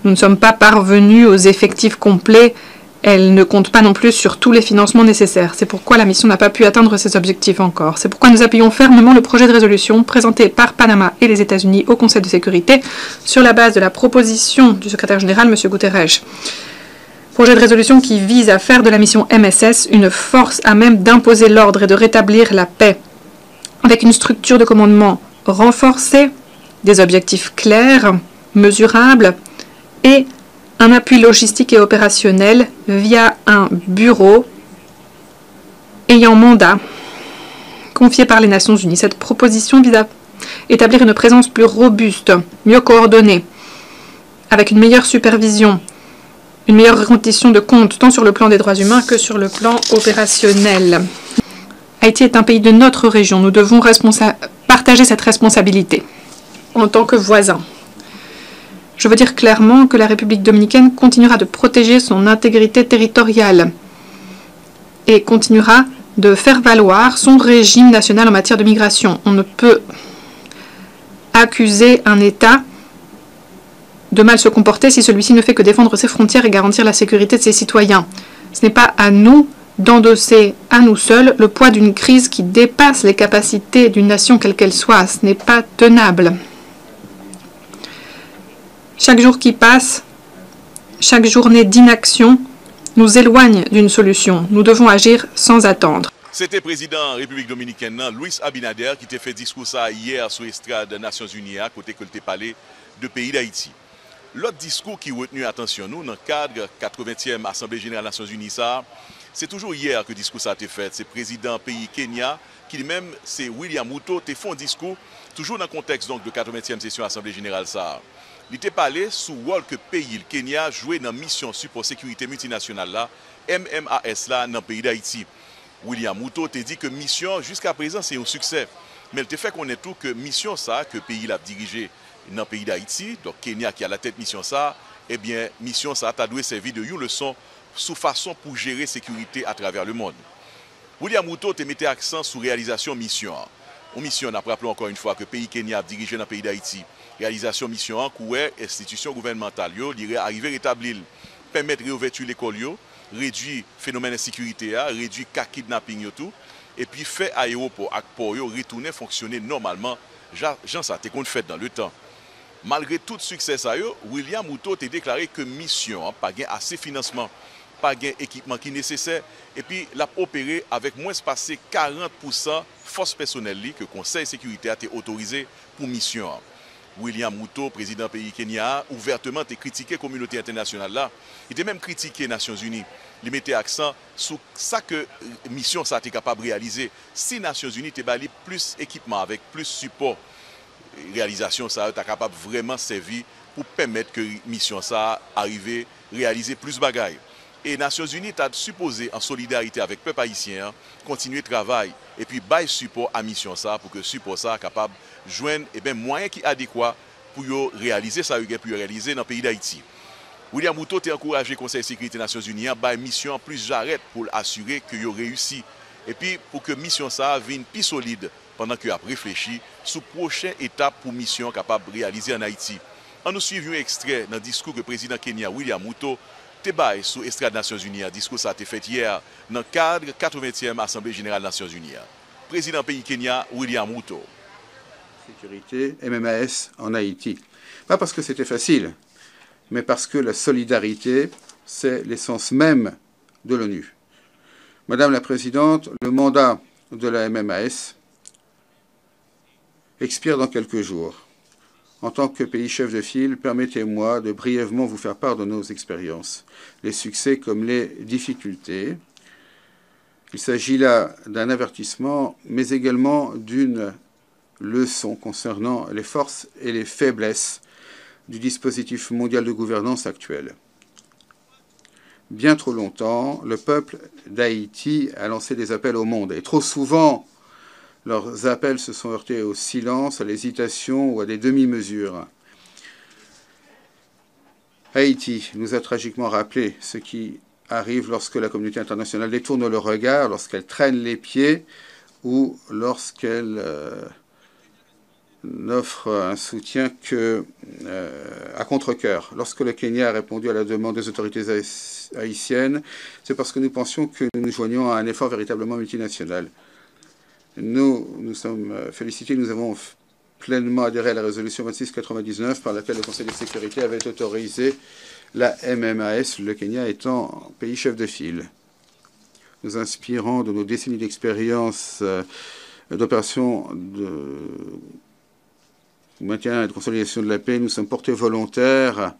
Nous ne sommes pas parvenus aux effectifs complets. Elle ne compte pas non plus sur tous les financements nécessaires. C'est pourquoi la mission n'a pas pu atteindre ses objectifs encore. C'est pourquoi nous appuyons fermement le projet de résolution présenté par Panama et les États-Unis au Conseil de sécurité sur la base de la proposition du secrétaire général, M. Guterres. Projet de résolution qui vise à faire de la mission MSS une force à même d'imposer l'ordre et de rétablir la paix, avec une structure de commandement renforcée, des objectifs clairs, mesurables et un appui logistique et opérationnel via un bureau ayant mandat confié par les Nations Unies. Cette proposition vise à établir une présence plus robuste, mieux coordonnée, avec une meilleure supervision, une meilleure rendition de compte, tant sur le plan des droits humains que sur le plan opérationnel. Haïti est un pays de notre région. Nous devons partager cette responsabilité en tant que voisins. Je veux dire clairement que la République dominicaine continuera de protéger son intégrité territoriale et continuera de faire valoir son régime national en matière de migration. On ne peut accuser un État de mal se comporter si celui-ci ne fait que défendre ses frontières et garantir la sécurité de ses citoyens. Ce n'est pas à nous d'endosser à nous seuls le poids d'une crise qui dépasse les capacités d'une nation quelle qu'elle soit. Ce n'est pas tenable. Chaque jour qui passe, chaque journée d'inaction nous éloigne d'une solution. Nous devons agir sans attendre. C'était le président de la République dominicaine, Luis Abinader, qui t'a fait discours ça hier sur l'estrade des Nations Unies, à côté que tu parlé de pays d'Haïti. L'autre discours qui a retenu attention nous, dans le cadre de la 80e Assemblée Générale des Nations Unies, c'est toujours hier que le discours a été fait. C'est le président pays Kenya qui lui-même, c'est William Ruto, qui fait un discours toujours dans le contexte donc, de 80e session de l'Assemblée générale. Il était parlé sous le rôle que le pays, le Kenya, jouait dans la mission support sécurité multinationale, là, MMAS, là, dans le pays d'Haïti. William Ruto t'a dit que mission, jusqu'à présent, c'est un succès. Mais il te fait connaître tout que mission, ça, que le pays l'a dirigé dans le pays d'Haïti, donc Kenya qui a la tête mission, ça, eh bien, mission, ça, t'a dû servir de une leçon sous façon pour gérer la sécurité à travers le monde. William Ruto te mettait accent sur réalisation mission. Une mission, nous rappelons encore une fois que le pays Kenya a dirigé dans le pays d'Haïti. Réalisation mission en cours, institution gouvernementale, il arriver à rétablir, permettre de réouverture l'école, réduire le phénomène d'insécurité, réduire le kidnapping, tout, et puis faire aéroport et port retourner fonctionner normalement. Jean, ça a été fait dans le temps. Malgré tout succès, William Ruto a déclaré que mission, pas assez de financement, pas d'équipement qui est nécessaire, et puis l'a opéré avec moins passé 40% force personnelle que le Conseil de sécurité a été autorisé pour mission. William Ruto, président pays Kenya, ouvertement a critiqué la communauté internationale là. Il a même critiqué les Nations Unies. Il mettait accent sur ça que la mission ça a été capable de réaliser. Si les Nations Unies étaient plus d'équipement, avec plus de support, réalisation ça a été capable vraiment servir pour permettre que la mission ça arrive à réaliser plus de bagailles. Et les Nations Unies ont supposé, en solidarité avec le peuple haïtien, continuer le travail et puis bailler support à la mission ça pour que le support soit capable de joindre moyens qui sont adéquats pour réaliser ça pour réaliser dans le pays d'Haïti. William Ruto a encouragé le Conseil de sécurité des Nations Unies à bailler mission plus j'arrête pour assurer que vous réussi. Et puis pour que la mission ça vienne plus solide pendant que vous avez réfléchi sur la prochaine étape pour la mission capable de réaliser en Haïti. On nous suit un extrait dans le discours que le président Kenya William Ruto débat sur l'Estrade des Nations Unies. Un discours ça a été fait hier dans le cadre de la 80e Assemblée générale des Nations Unies. Président pays Kenya, William Ruto. Sécurité, MMAS en Haïti. Pas parce que c'était facile, mais parce que la solidarité, c'est l'essence même de l'ONU. Madame la Présidente, le mandat de la MMAS expire dans quelques jours. En tant que pays chef de file, permettez-moi de brièvement vous faire part de nos expériences, les succès comme les difficultés. Il s'agit là d'un avertissement, mais également d'une leçon concernant les forces et les faiblesses du dispositif mondial de gouvernance actuel. Bien trop longtemps, le peuple d'Haïti a lancé des appels au monde, et trop souvent, leurs appels se sont heurtés au silence, à l'hésitation ou à des demi-mesures. Haïti nous a tragiquement rappelé ce qui arrive lorsque la communauté internationale détourne le regard, lorsqu'elle traîne les pieds ou lorsqu'elle n'offre un soutien à contre-cœur. Lorsque le Kenya a répondu à la demande des autorités haïtiennes, c'est parce que nous pensions que nous nous joignions à un effort véritablement multinational. Nous sommes félicités, nous avons pleinement adhéré à la résolution 2699 par laquelle le Conseil de sécurité avait autorisé la MMAS, le Kenya étant pays chef de file. Nous inspirant de nos décennies d'expérience d'opérations de maintien et de consolidation de la paix, nous sommes portés volontaires.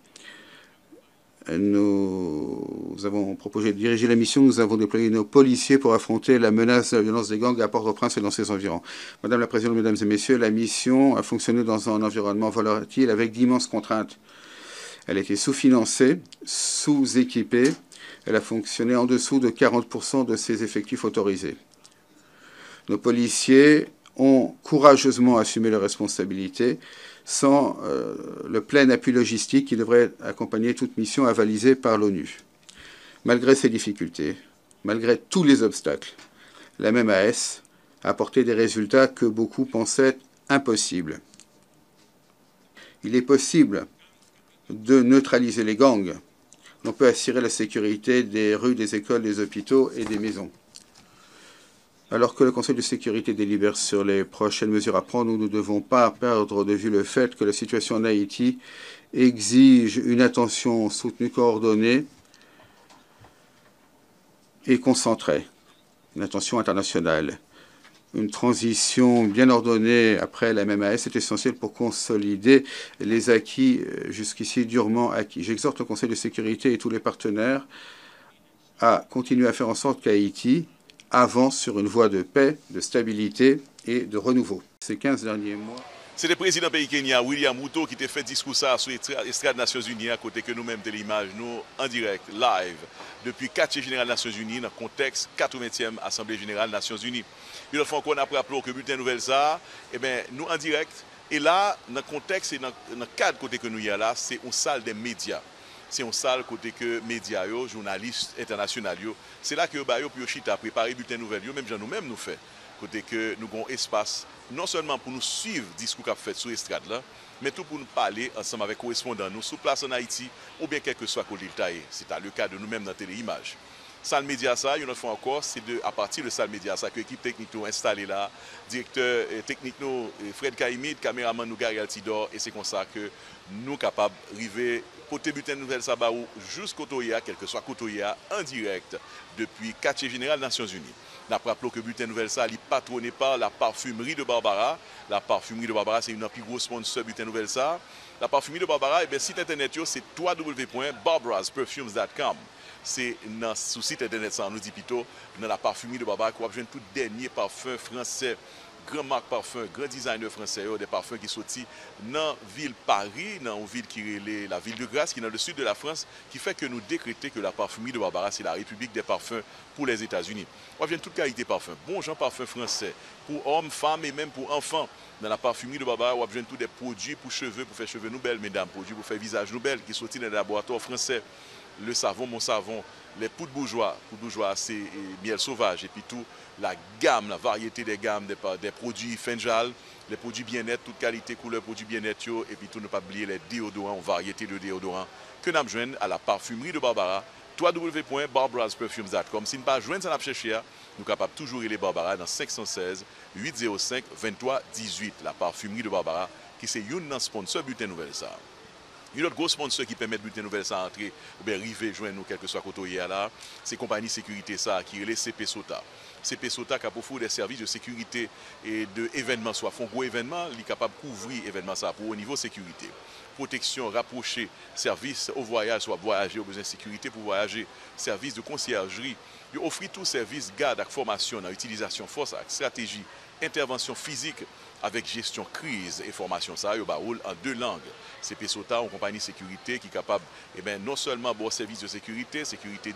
Nous avons proposé de diriger la mission. Nous avons déployé nos policiers pour affronter la menace de la violence des gangs à Port-au-Prince et dans ses environs. Madame la Présidente, Mesdames et Messieurs, la mission a fonctionné dans un environnement volatile avec d'immenses contraintes. Elle a été sous-financée, sous-équipée. Elle a fonctionné en dessous de 40% de ses effectifs autorisés. Nos policiers ont courageusement assumé leurs responsabilités sans le plein appui logistique qui devrait accompagner toute mission avalisée par l'ONU. Malgré ces difficultés, malgré tous les obstacles, la MMAS a apporté des résultats que beaucoup pensaient impossibles. Il est possible de neutraliser les gangs. On peut assurer la sécurité des rues, des écoles, des hôpitaux et des maisons. Alors que le Conseil de sécurité délibère sur les prochaines mesures à prendre, nous ne devons pas perdre de vue le fait que la situation en Haïti exige une attention soutenue, coordonnée et concentrée, une attention internationale. Une transition bien ordonnée après la MMAS est essentielle pour consolider les acquis jusqu'ici durement acquis. J'exhorte le Conseil de sécurité et tous les partenaires à continuer à faire en sorte qu'Haïti avance sur une voie de paix, de stabilité et de renouveau. Ces 15 derniers mois... C'est le président pays Kenya, William Ruto, qui t'a fait discours ça sur l'estrade Nations Unies, à côté que nous-mêmes, Téléimage, nous, en direct, live, depuis quartier général Nations Unies, dans le contexte 80e Assemblée générale Nations Unies. Une fois qu'on a rappelé que bulletin nouvelle ça, eh bien, nous en direct, et là, dans le contexte et dans le cadre côté que nous y a là, c'est une salle des médias. C'est une salle côté que médias, journalistes internationaux, c'est là que nous chita préparer bulletin nouvelle, même nous-mêmes nous fait. Côté que nous avons espace, non seulement pour nous suivre le discours qu'a fait sur l'estrade là, mais tout pour nous parler ensemble avec correspondants nous sous place en Haïti ou bien quel que soit côté taillé. C'est le cas de nous-mêmes dans Téléimage. Salle Média ça, une fois encore, c'est à partir de Salle Média ça que l'équipe technique nous installée là, directeur technique nous Fred Kaimid, caméraman nous Gary Altidor, et c'est comme ça que nous capables d'arriver côté bulletin nouvelle ça jusqu'au Toya, quel que soit Kotoya, en direct depuis quartier général Nations Unies. Nous rappelons que bulletin nouvelle ça est patronné par la parfumerie de Barbara. La parfumerie de Barbara, c'est une plus gros sponsor bulletin nouvelle ça. La parfumerie de Barbara, et bien, site internet c'est www.barbarasperfumes.com. C'est dans ce site internet ça, nous dit plutôt dans la parfumerie de Barbara qu'on va jouer tout dernier parfum français. Grand marque parfum, grand designer français, des parfums qui sortent dans la ville Paris, dans une ville qui est la ville de Grasse, qui est dans le sud de la France, qui fait que nous décrétons que la parfumerie de Barbara, c'est la République des parfums pour les États-Unis. On vient de toute qualité de parfum. Bon genre parfum français, pour hommes, femmes et même pour enfants. Dans la parfumerie de Barbara, on vient tous des produits pour cheveux, pour faire cheveux nous belles, mesdames, produits pour faire visage nous belles, qui sortent dans les laboratoires français. Le savon, mon savon, les poudres bourgeois c'est miel sauvage, et puis tout, la gamme, la variété des gammes, des produits Fenjal, les produits bien-être, toute qualité, couleur, produits bien-être, et puis tout, ne pas oublier les déodorants, variété de déodorants, que nous joignons à la parfumerie de Barbara, www.barbarasperfumes.com. Si nous ne pas joindre ça, nous chercher, nous sommes capables toujours les Barbara dans 516 805 23 18, la parfumerie de Barbara, qui c'est une sponsor bulletin nouvelle ça. Il y a d'autres gros sponsors qui permettent bulletin nouvelle ça entrer ou bien arriver joindre nous quel que soit côté là, c'est compagnie sécurité ça qui est les CP Sota. CP Sota qui a pour des services de sécurité et de événements, soit font gros événements, il est capable de couvrir événements ça pour au niveau sécurité. Protection rapprochée, service au voyage, soit voyager au besoin de sécurité pour voyager, service de conciergerie. Il offre tout service garde avec formation dans utilisation force, avec stratégie, intervention physique avec gestion crise et formation ça en 2 langues. CP Sota, une compagnie sécurité qui est capable non seulement bon service de sécurité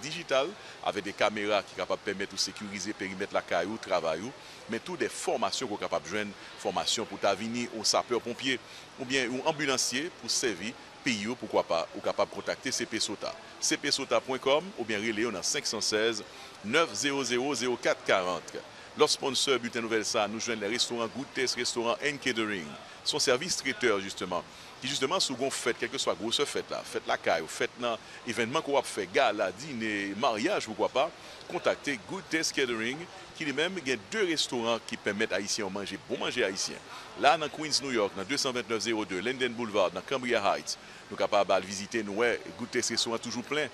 digitale avec des caméras qui sont capables de permettre de sécuriser périmètre la caillou, travail, mais tout des formations qu'on est capable de joindre, formation pour t'avenir au sapeur-pompier ou bien un ambulancier pour servir pays, pourquoi pas, ou capable de contacter CP Sota. cpsota.com ou bien relais dans 516 900 0440. Leur sponsor bulletin nouvelle ça, nous joignent les restaurants Good Taste, restaurant and Catering. Son service traiteur justement, qui justement souvent fête, quelle que soit grosse fête là, fête la caille, fête dans événement qu'on va faire, gala, dîner, mariage, pourquoi pas, contactez Good Taste Catering, qui lui-même il y a 2 restaurants qui permettent haïtiens de manger, bon manger haïtien. Là dans Queens, New York, dans 22902 Linden Boulevard, dans Cambria Heights, nous sommes capables de visiter, nous, Good Taste restaurant toujours plein.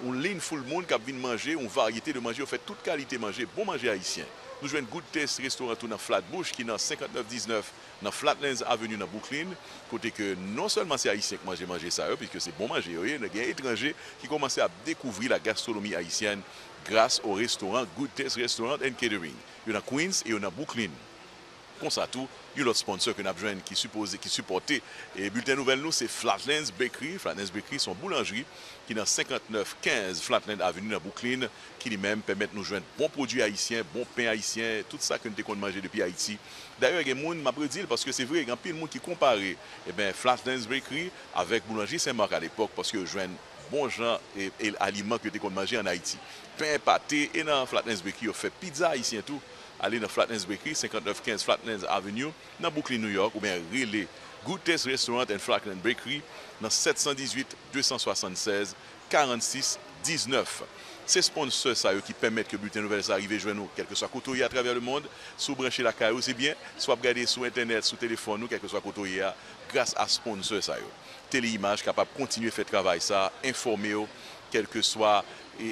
On ligne full monde qui vient manger, une variété de manger, on fait toute qualité manger, bon manger haïtien. Nous jouons Good Taste restaurant tout dans Flatbush qui est dans 5919 dans Flatlands Avenue dans Brooklyn. Côté que non seulement c'est haïtien qui manger ça, puisque c'est bon manger, il y a des étrangers qui commencent à découvrir la gastronomie haïtienne grâce au restaurant Good Taste Restaurant and Catering. Il y en a Queens et il y en a Brooklyn. Comme ça tout, il y a l'autre sponsor que nous avons qui supportait. Et bulletin nouvelle nous, c'est Flatlands Bakery. Flatlands Bakery, son boulangerie, qui est dans 5915 Flatland Avenue dans Brooklyn, qui lui-même permet de nous joindre bons produits haïtiens, bons pains haïtiens, tout ça que nous avons mangé depuis Haïti. D'ailleurs, il y a des gens qui m'ont dit, parce que c'est vrai, il y a plein de monde qui compare Flatlands Bakery avec boulangerie Saint-Marc à l'époque, parce que nous joignent bons gens et aliments que nous avons mangé en Haïti. Pain, pâté, et dans Flatlands Bakery, on fait pizza haïtien tout. Allez dans Flatlands Bakery, 5915 Flatlands Avenue, dans Brooklyn, New York, ou bien relais Good Taste Restaurant and Flatlands Bakery, dans 718 276 46 19. C'est sponsors ça qui permettent que Bulletin Nouvelle arrive chez nous, quel que soit côté à travers le monde, sous brancher la caillou, c'est bien, soit regarder sur internet, sur téléphone, nous, quel que soit côté grâce à sponsors ça. Téléimage capable de continuer à faire travail ça, informer, quelle que soit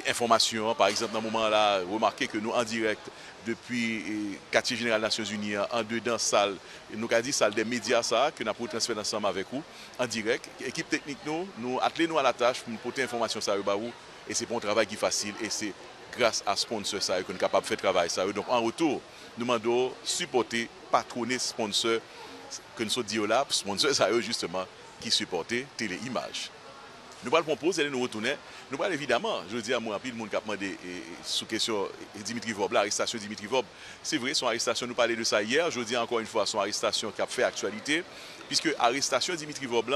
information. Par exemple, dans ce moment-là, remarquez que nous en direct depuis quartier général Nations Unies en dedans salle, nous avons dit salle des médias ça que nous avons transféré ensemble avec vous en direct. Équipe technique nous attelons nous à la tâche pour nous porter information ça et c'est pas un travail qui est facile, et c'est grâce à sponsor ça qu'on est capable de faire travail ça. Donc en retour, nous demandons supporter, patronner sponsor que nous sommes dit là, sponsor ça justement qui supporter Téléimage. Nous allons proposer, nous retourner. Nous allons évidemment, je dis à moi, puis le monde qui a demandé sous question Dimitri Vob, l'arrestation de Dimitri Vob. C'est vrai, son arrestation, nous parlait de ça hier. Je dis encore une fois, son arrestation qui a fait actualité. Puisque l'arrestation de Dimitri Vob,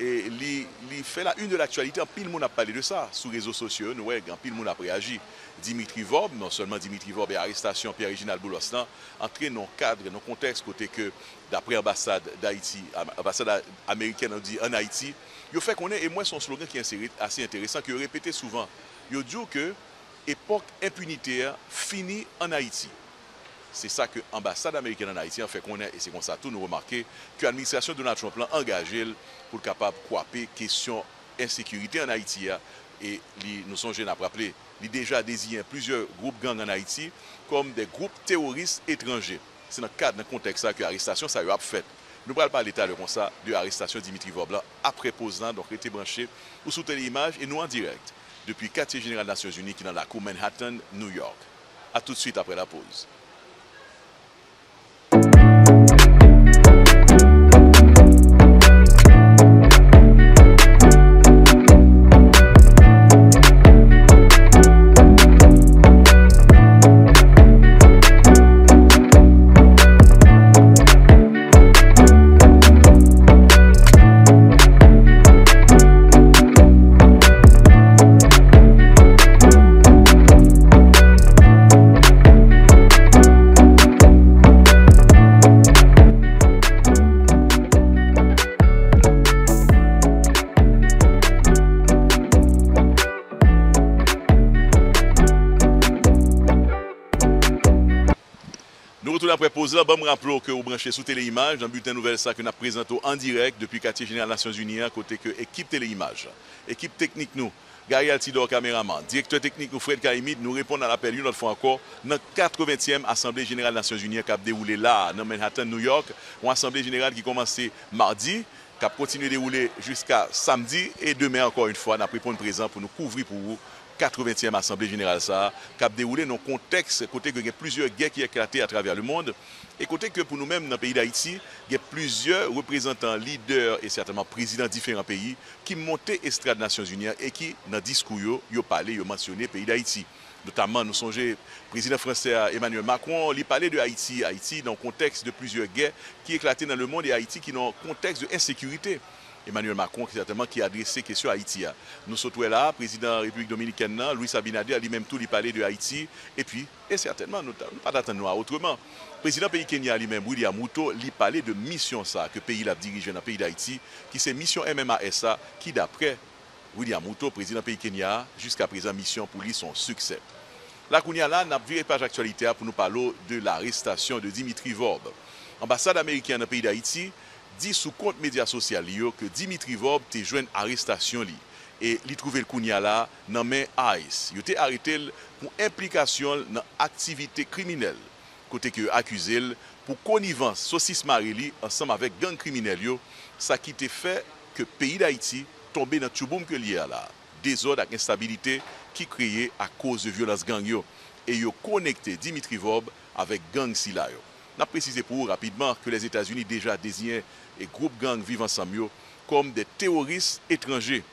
il fait la une de l'actualité. En pile, le monde a parlé de ça sur les réseaux sociaux. Nous, en pile, le monde a réagi. Dimitri Vob, non seulement Dimitri Vob et l'arrestation Pierre-Réginald Boulos, entré dans le cadre, dans le contexte, côté que, d'après l'ambassade d'Haïti, l'ambassade américaine en Haïti, il fait qu'on est, et moi son slogan qui est assez intéressant, que répété souvent, il dit que l'époque impunitaire finit en Haïti. C'est ça que l'ambassade américaine en Haïti a fait qu'on est, et c'est comme ça tout nous remarquer, que l'administration de Donald Trump l'a engagé pour capable de couper question insécurité en Haïti. Et nous sommes jeunes à rappeler, il a déjà désigné plusieurs groupes gangs en Haïti comme des groupes terroristes étrangers. C'est dans le cadre, dans le contexte que l'arrestation ça a fait. Nous allons parler comme ça de l'arrestation de Dimitri Vob après posant, donc été branché ou sous Téléimage et nous en direct depuis le quartier général des Nations Unies qui est dans la cour Manhattan, New York. A tout de suite après la pause. Après pause là, je me rappelle que vous branchez sous Téléimage dans le bulletin nouvelle ça que nous présentons en direct depuis le quartier général des Nations Unies, à côté que équipe Téléimage, équipe technique nous, Gary Altidor caméraman, directeur technique nous Fred Kaimid, nous répondons à l'appel une autre fois encore dans la 80e Assemblée générale des Nations Unies qui a déroulé là, dans Manhattan, New York, une Assemblée générale qui commençait mardi, qui a continué à dérouler jusqu'à samedi et demain encore une fois, nous répondons présent pour nous couvrir pour vous. 80e Assemblée générale ça, qui a déroulé dans le contexte, côté que il y a plusieurs guerres qui éclatent à travers le monde, et côté que pour nous-mêmes dans le pays d'Haïti, il y a plusieurs représentants, leaders et certainement présidents de différents pays qui montaient estrade des Nations Unies et qui, dans le discours, ils ont parlé, ils ont mentionné le pays d'Haïti. Notamment, nous songeons, le président français Emmanuel Macron, il parlait de Haïti, Haïti dans le contexte de plusieurs guerres qui éclataient dans le monde et Haïti qui dans le contexte de insécurité. Emmanuel Macron, certainement, qui a adressé question à Haïti. Nous sommes là, président de la République dominicaine, Louis Abinader, lui-même tout, il parlait de Haïti. Et puis, et certainement, nous ne pas d'attendre autrement. Le président du pays Kenya lui-même, William Ruto, il parlait de mission ça, que le pays l'a dirigé dans le pays d'Haïti, qui c'est mission MMASA, qui d'après William Ruto, président du pays Kenya, jusqu'à présent, mission pour lui son succès. Là, qu'on y a là, nous avons viré page actualité pour nous parler de l'arrestation de Dimitri Vob. Ambassade américaine dans le pays d'Haïti, dit sous compte médias sociaux que Dimitri Vob te joint arrestation li et li trouvé le kounya là dans main ICE. Il était arrêté pour implication dans activité criminelle. Côté que accusé pour connivence saucisse Marili ensemble avec gang criminel yo, ça qui te fait que pays d'Haïti tomber dans tchouboum que lié là. Désordre et instabilité qui créé à cause de violence gang yo et yo connecté Dimitri Vob avec gang Sila yo. On a précisé pour vous rapidement que les États-Unis déjà désigné et groupes gangs vivant ensemble comme des terroristes étrangers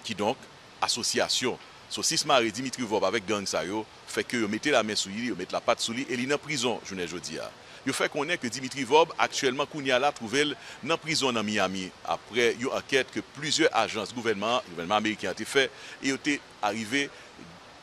qui donc association saucisse Marie Dimitri Vob avec gang ça yo fait que yo mettez la main sous lui, yo mettez la patte sous lui et il est en prison journée jodi a. Yo fait qu'on est que Dimitri Vob actuellement kounya la trouvé dans prison dans Miami après une enquête que plusieurs agences gouvernement américain ont fait et ont arrivé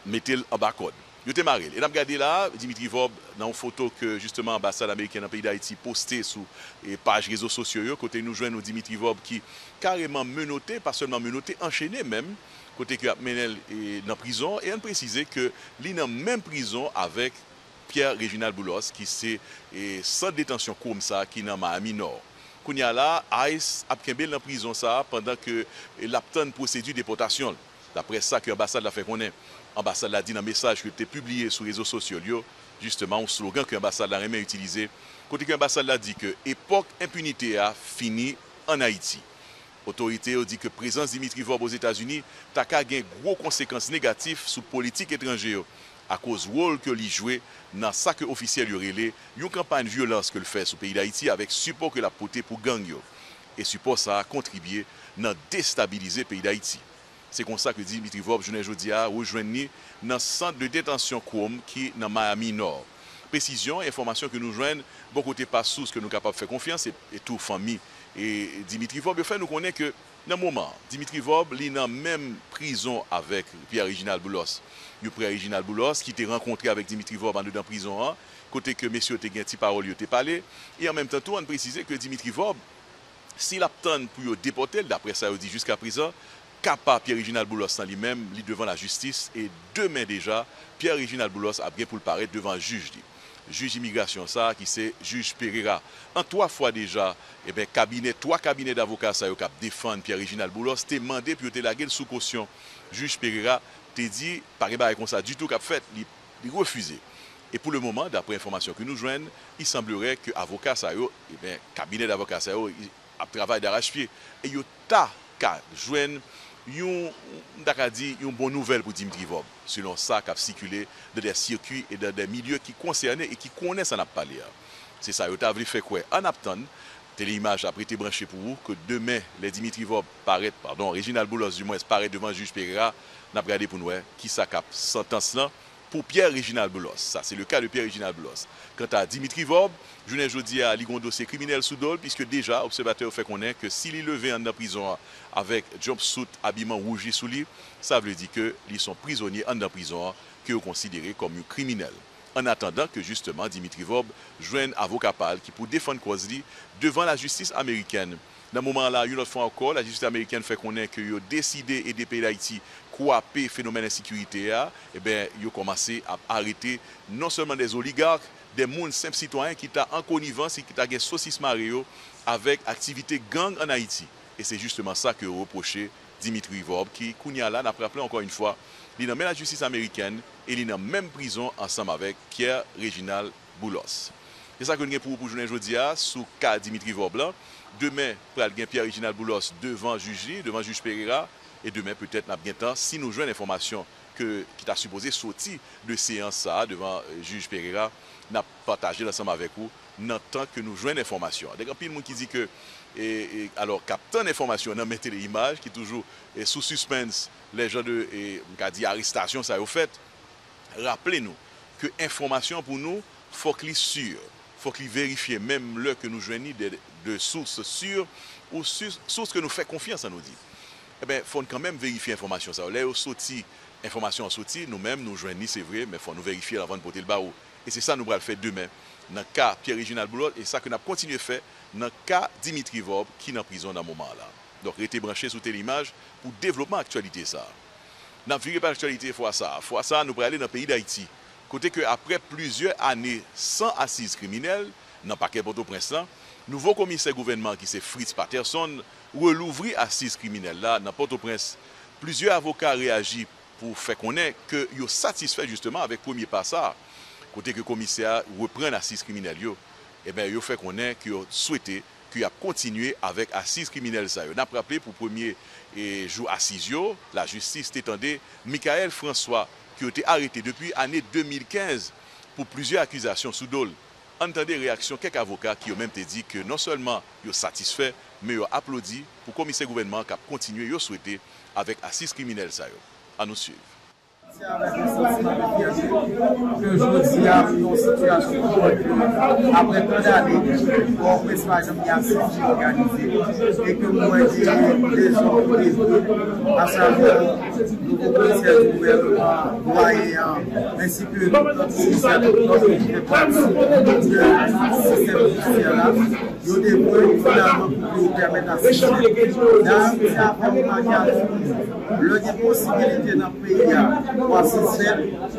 mettre en bas code. Yo te marré. Et n'a regardé là Dimitri Vob dans une photo que justement l'ambassade américaine dans le pays d'Haïti posté sur les pages réseaux sociaux côté nous joignent Dimitri Vob qui carrément menotté, pas seulement menotté, enchaîné même côté que Menel est dans prison et on précisé que il est dans même prison avec Pierre-Réginald Boulos qui c'est sans détention comme ça qui dans Miami Nord. Kounya là ICE a kembel dans prison ça pendant que l'aptane procédure de déportation. D'après ça que l'ambassade l'a fait connaître. L'ambassade l'a dit dans un message qui a été publié sur les réseaux sociaux, justement, un slogan que l'ambassade a jamais utilisé. Côté que l'ambassade l'a dit que l'époque impunité a fini en Haïti. Autorité ont dit que présence Dimitri Vob aux États-Unis a une gros conséquences négatives sur la politique étrangère à cause du rôle que lui joué dans ça que officiel relé une campagne de violence que le fait sur le pays d'Haïti avec support que la porté pour gang yo. Et support ça a contribué à déstabiliser le pays d'Haïti. C'est comme ça que Dimitri Vob journée jodi a rejoindre dans le centre de détention Chrome qui est dans Miami Nord. Précision, information que nous joignons, bon côté pas source que nous sommes capables de faire confiance et toute famille. Et Dimitri Vob, fait nous connaît que dans le moment, Dimitri Vob, il est dans la même prison avec Pierre-Reginald Boulos. Pierre-Reginald Boulos qui était rencontré avec Dimitri Vob en dedans prison, côté que messieurs ont dit parole, ont parlé. Et en même temps, on précise que Dimitri Vob, s'il attend pour déporter, d'après ça, il dit jusqu'à présent, capable Pierre-Reginald Boulos dans lui-même, il devant la justice. Et demain déjà, Pierre-Reginald Boulos a bien pour le paraître devant le juge. Juge immigration ça qui c'est juge Pereira. En 3 fois déjà, eh ben trois cabinets d'avocats ça yo cap défendre Pierre-Reginald Boulos, t'es demandé puis te laguer sous caution. Juge Pereira t'es dit par comme ça du tout qu'a fait, il refusé. Et pour le moment, d'après information que nous joignons, il semblerait que avocat ça yo, eh ben cabinet d'avocats ça yo a travail d'arrache-pied et yo ta ka joindre une bonne nouvelle pour Dimitri Vob, selon ça qui a circulé dans des circuits et dans des milieux qui concernent et qui connaissent en parler. C'est ça, vous avez fait quoi? En attendant, Téléimage a été branché pour vous que demain, les Dimitri Vob paraît, Reginald Boulos du moins paraît devant le juge Pereira, n'a pas regardé pour nous qui ça cap sentence là pour Pierre-Reginald Boulos. Ça, c'est le cas de Pierre-Reginald Boulos. Quant à Dimitri Vob, je ne dis à un dossier criminel sous dol, puisque déjà, l'observateur fait connaître que s'il est levé en prison avec jumpsuit, habillement rouge sous lui, ça veut dire qu'ils sont prisonniers en prison, que sont considérés comme un criminel. En attendant que justement Dimitri Vob joigne un avocat pâle qui pour défendre cause devant la justice américaine. Dans ce moment-là, une autre fois encore, la justice américaine fait connaître qu'ils ont décidé d'aider le pays d'Haïti couper le phénomène d'insécurité. Eh bien, ils ont commencé à arrêter non seulement des oligarques, des gens simples citoyens qui sont en connivence et qui ont saucisse Mario avec activité gang en Haïti. Et c'est justement ça que reproché Dimitri Vob, qui, Kounia n'a pas rappelé encore une fois, il est dans la justice américaine et il est dans la même prison ensemble avec Pierre-Reginald Boulos. C'est ça que nous avons pour vous aujourd'hui, sous le cas Dimitri Vob. Demain, nous avons Pierre-Reginald Boulos devant juge Pereira. Et demain, peut-être, nous avons temps, si nous jouons l'information qui t'a supposé sortir de séance devant juge Pereira, nous avons partagé ensemble avec vous, dans le temps que nous jouons l'information. Il y a des gens qui disent que, alors, captant l'information, on a mis l'image qui est toujours sous suspense, les gens de arrestation, ça a fait. Rappelez-nous que l'information pour nous, il faut qu'il soit sûr. Il faut qu'il vérifie, même là que nous joignons de sources sûres ou sources que nous faisons confiance à nous dire. Eh bien, il faut quand même vérifier l'information. Là, information sortie, nous-mêmes, nous joignons, c'est vrai, mais il faut nous vérifier avant de porter le barreau. Et c'est ça que nous allons le faire demain. Dans le cas Pierre-Reginald Boulos, et ça que nous allons continuer à faire dans le cas Dimitri Vob, qui est en prison dans ce moment-là. Donc, restez branchés sur Téléimage pour développer l'actualité. Nous avons vu l'actualité fois ça, nous allons aller dans le pays d'Haïti. Côté que après plusieurs années sans assises criminelles, dans le paquet Port-au-Prince, nouveau commissaire gouvernement qui c'est Fritz Patterson, relouvrir assises criminelles là dans Port-au-Prince. Plusieurs avocats réagissent pour faire connaître que ils sont satisfaits justement avec le premier passage. Côté que le commissaire reprend l'assise criminelle, et bien il fait connaître qu'il a souhaité qu'il a continué avec assises criminelles. On a rappelé pour le premier jour assises, la justice t'étendait Michael François qui a été arrêté depuis l'année 2015 pour plusieurs accusations sous dol. Entendez réaction quelques avocats qui ont même dit que non seulement ils sont satisfaits, mais ils ont applaudi pour le commissaire gouvernement qui a continué à souhaiter avec assises criminelles. À nous suivre. C'est avec une sensibilité que je dis à une situation après tant d'années, pour que par exemple, il y a un organisé et que moi, les hommes à savoir le nouveau commissaire du gouvernement, moyen, ainsi que notre ministère de l'autre qui fait partie du système judiciaire-là, il y a des points finalement pour nous permettre à cesser. Dans le cas le y a possibilité dans le pays pour assister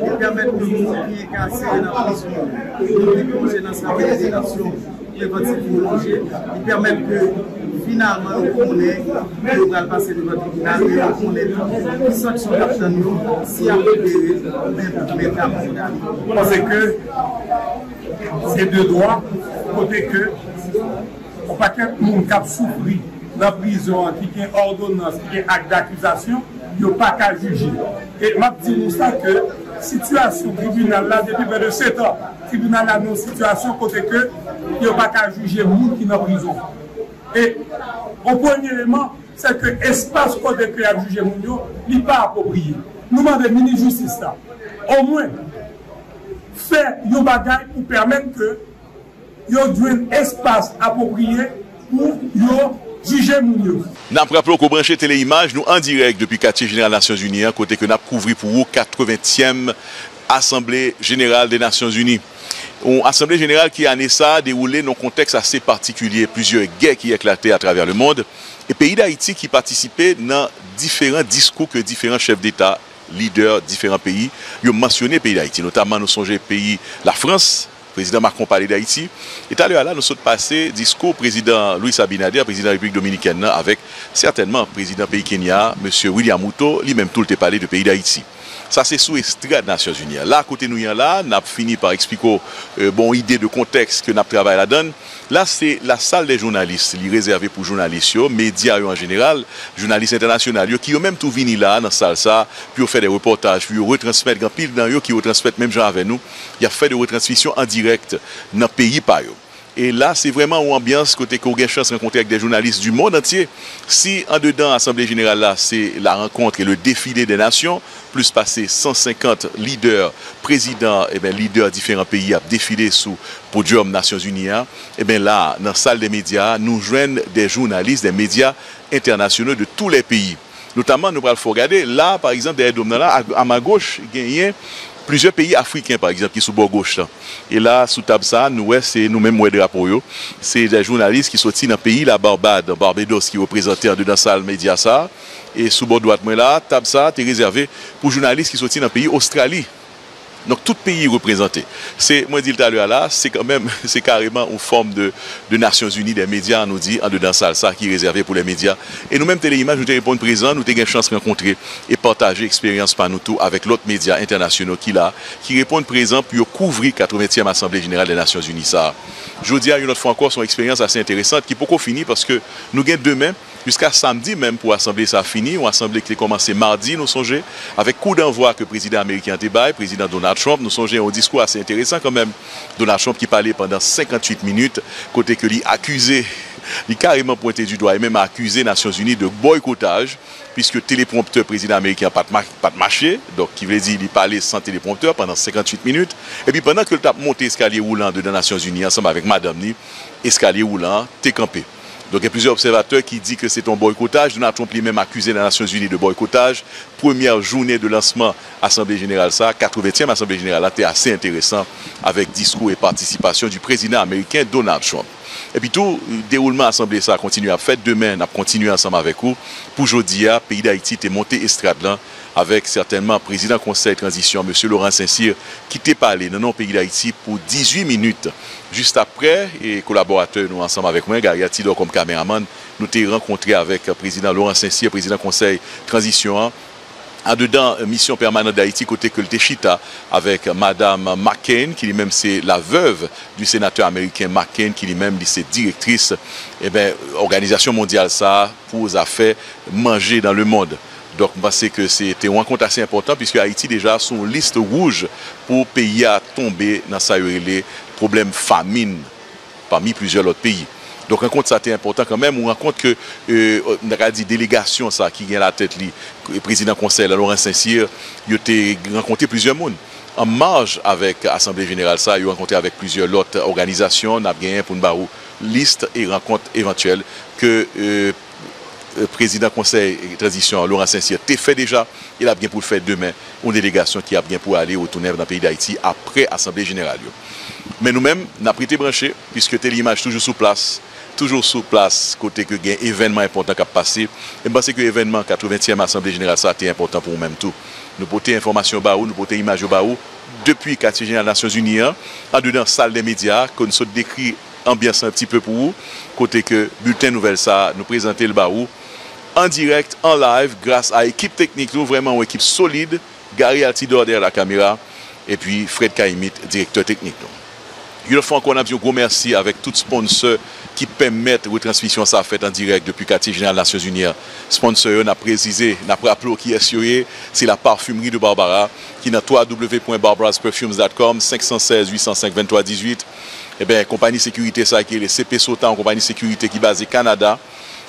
et permettre de nous qui est cassé dans la prison, de plonger dans sa réalisation préventive pour loger, qui permettent que finalement on connaît que on va passer devant le tribunal et on connaît les sanctions d'abstention si à libérer même à condamner. Parce que c'est de droit, côté que on pas qu'un monde qui a souffert dans la prison, qui ont ordonnance, qui ont acte d'accusation, ils n'ont pas qu'à juger. Et je dis ça que la situation tribunal là, depuis près de 7 ans, le tribunal a une situation côté que ils n'ont pas qu'à juger les gens qui sont en prison. Et au premier élément, c'est que l'espace côté que a jugé les gens n'est pas approprié. Nous demandons au ministre de la Justice là, au moins, faire des bagages pour permettre que ils aient un espace approprié pour juger les gens. Nous rappelons qu'au branché téléimage, nous en direct depuis le quartier général des Nations Unies, côté que nous avons couvert pour vous 80e Assemblée générale des Nations Unies. Une Assemblée générale qui, année ça, déroulé dans un contexte assez particulier, plusieurs guerres qui éclataient à travers le monde, et pays d'Haïti qui participaient dans différents discours que différents chefs d'État, leaders, différents pays, ont mentionné le pays d'Haïti, notamment nous songeons le pays, la France. Le président Macron parlait d'Haïti. Et tout à l'heure, là, nous sommes passés discours président Louis Abinader, président de la République dominicaine, avec certainement le président pays Kenya, M. William Ruto, lui-même tout le temps parlé de pays d'Haïti. Ça, c'est sous extrait des Nations Unies. Là, à côté de nous, là, on a fini par expliquer bon idée de contexte que nous travaillons là-dedans. Là, c'est la salle des journalistes, réservée pour journalistes, médias en général, journalistes internationaux, qui ont même tout venu là, dans la salle, ça, puis ont fait des reportages, puis ont retransmettre, grand pile dans eux, qui retransmettent même gens avec nous. Il a fait des retransmissions en direct dans le pays par eux. Et là, c'est vraiment une ambiance côté qu'on a une chance de rencontrer avec des journalistes du monde entier. Si en dedans, l'Assemblée générale, là, c'est la rencontre et le défilé des nations, plus passer 150 leaders, présidents, et bien, leaders de différents pays à défiler sous podium Nations Unies, et bien là, dans la salle des médias, nous joignent des journalistes, des médias internationaux de tous les pays. Notamment, nous allons regarder, là, par exemple, derrière là, à ma gauche, il y a plusieurs pays africains, par exemple, qui sont sur gauche. Et là, sous table ça, c'est nous-mêmes, drapeau. C'est des journalistes qui sont dans le pays, la Barbade, Barbados, qui représentent en dedans salle média ça. Et sous bord droite, moi là, table ça, est réservé pour journalistes qui sont dans le pays, Australie. Donc, tout pays représenté. C'est, moi, je dis tout à l'heure là, c'est quand même, c'est carrément une forme de Nations Unies, des médias, nous dit, en dedans salle, ça, qui est réservé pour les médias. Et nous-mêmes, Téléimage, nous répondons présent, nous avons une chance de rencontrer et partager l'expérience par nous tous avec l'autre médias internationaux qui répondent présent pour couvrir 80e Assemblée Générale des Nations Unies. Ça, je vous dis, une autre fois encore, son expérience assez intéressante qui peut qu'on finir parce que nous gagnons demain, jusqu'à samedi même pour l'Assemblée, ça a fini. Une Assemblée qui a commencé mardi, nous songeons, avec coup d'envoi que le président américain Débaille, président Donald Trump, nous songeons un discours assez intéressant quand même. Donald Trump qui parlait pendant 58 minutes, côté que lui accusé, il carrément pointé du doigt et même accusé les Nations Unies de boycottage, puisque téléprompteur président américain pas de marché, donc qui veut dire qu'il parlait sans téléprompteur pendant 58 minutes. Et puis pendant que le tape monté escalier roulant de les Nations Unies ensemble avec Madame Ni, escalier roulant, t'es campé. Donc il y a plusieurs observateurs qui disent que c'est un boycottage. Donald Trump lui-même accusé les Nations Unies de boycottage. Première journée de lancement Assemblée Générale, ça, 80e Assemblée Générale, c'était assez intéressant avec discours et participation du président américain Donald Trump. Et puis tout déroulement Assemblée, ça continue à faire. Demain, on a continué ensemble avec vous. Pour aujourd'hui, le pays d'Haïti est monté estrade là, avec certainement le président Conseil de transition, M. Laurent Saint-Cyr, qui t'est parlé dans le pays d'Haïti pour 18 minutes. Juste après, et collaborateurs, nous ensemble avec moi, Gary Tidor comme caméraman, nous t'ai rencontré avec le président Laurent Saint-Cyr, président Conseil de transition. En dedans, mission permanente d'Haïti, côté que le Téchita, avec Madame McCain, qui lui-même c'est la veuve du sénateur américain McCain, qui lui-même c'est directrice, eh bien, Organisation mondiale, ça, pour les affaires manger dans le monde. Donc, je pense que c'était une rencontre assez importante, puisque Haïti, déjà, sur une liste rouge pour pays à tomber dans sa problème famine parmi plusieurs autres pays. Donc, rencontre, ça a été important quand même. On rencontre que, on a dit délégation, ça, qui vient à la tête, le président conseil, Laurent Saint-Cyr, il a rencontré plusieurs monde. En marge avec l'Assemblée Générale, ça, il a rencontré avec plusieurs autres organisations. On a bien pour une liste et rencontre éventuelle que président conseil de transition, Laurent Saint-Cyr, t'es fait déjà. Il a bien pour le faire demain. Une délégation qui a bien pour aller retourner dans le pays d'Haïti après l'Assemblée Générale. Mais nous-mêmes, nous avons été branchés, puisque Téléimage toujours sous place, côté que il y a un événement important qui a passé. Et je pense que l'événement 80e Assemblée Générale, ça a été important pour nous-mêmes tout. Nous portons information baou, nous portons image baou, depuis le quartier général des Nations Unies, en dedans salle des médias, qu'on nous décrit ambiance un petit peu pour vous, côté que bulletin nouvelle ça, nous présenter le baou, en direct, en live, grâce à l'équipe technique, vraiment une équipe solide, Gary Altidor derrière la caméra, et puis Fred Kaimit, directeur technique. Une fois encore, on a dit un gros merci avec tout sponsor qui permettent la retransmission ça fait en direct depuis le quartier général des Nations Unies. Sponsor, on a précisé, on a rappelé qui est c'est la parfumerie de Barbara qui est dans www.barbarasperfumes.com 516 805 23 18. Eh bien, compagnie sécurité ça qui est le CP Sota, une compagnie sécurité qui est basée au Canada,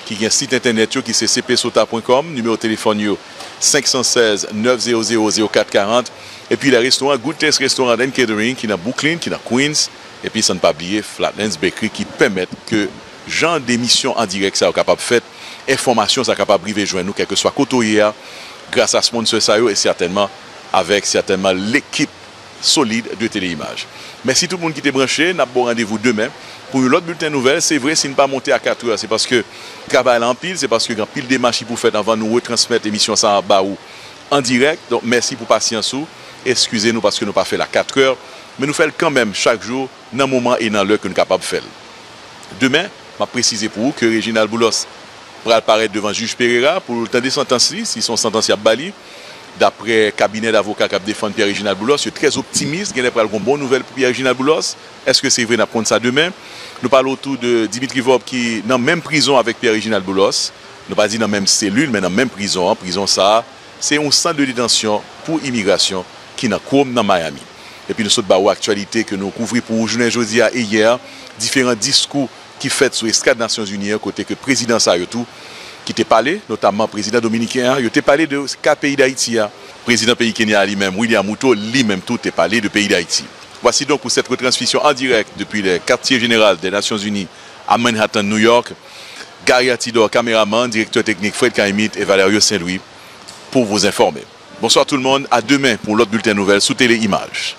qui a un site internet qui c'est cpsota.com, numéro de téléphone 516 900 0440. Et puis le restaurant Good Taste Restaurant and Catering qui est dans Brooklyn, qui est dans Queens. Et puis, ça ne pas oublier Flatlands Bakery qui permettent que genre d'émission en direct, ça est capable de faire, information, ça est capable de joindre nous, quel que soit côté grâce à sponsor ça et certainement avec l'équipe solide de Téléimage. Merci tout le monde qui était branché. Nous avons bon rendez-vous demain pour une autre bulletin nouvelle. C'est vrai, si nous ne pas monter à 4 heures, c'est parce que le travail en pile, c'est parce que quand pile des marches pour faire avant nous retransmettre l'émission ça en bas ou en direct. Donc, merci pour patience. Excusez-nous parce que nous n'avons pas fait la 4 heures. Mais nous faisons quand même chaque jour dans le moment et dans l'heure que nous sommes capables de faire. Demain, je vais préciser pour vous que Réginald Boulos va apparaître devant le juge Pereira pour le temps des sentences, si son sentence à Bali. D'après le cabinet d'avocats qui défend Pierre-Réginald Boulos, je suis très optimiste. Il y a une bonne nouvelle pour Pierre-Réginald Boulos. Est-ce que c'est vrai d'apprendre ça demain? Nous parlons autour de Dimitri Vob qui est dans la même prison avec Pierre-Réginald Boulos. Nous ne pas dire dans la même cellule, mais dans la même prison. Prison ça, c'est un centre de détention pour immigration qui est dans Miami. Et puis nous sommes dans l'actualité que nous couvrons pour aujourd'hui jeudi et hier, différents discours qui fait sur l'escadre des Nations Unies, côté que le président Sayotou, qui t'a parlé, notamment le président dominicain, il t'a parlé de ce pays d'Haïti. Le président pays Kenya lui-même, William Ruto, lui-même tout t'a parlé de pays d'Haïti. Voici donc pour cette retransmission en direct depuis le quartier général des Nations Unies à Manhattan, New York. Gary Atidor, caméraman, directeur technique Fred Kaimit et Valerio Saint-Louis pour vous informer. Bonsoir tout le monde, à demain pour l'autre bulletin nouvelle sous Téléimage.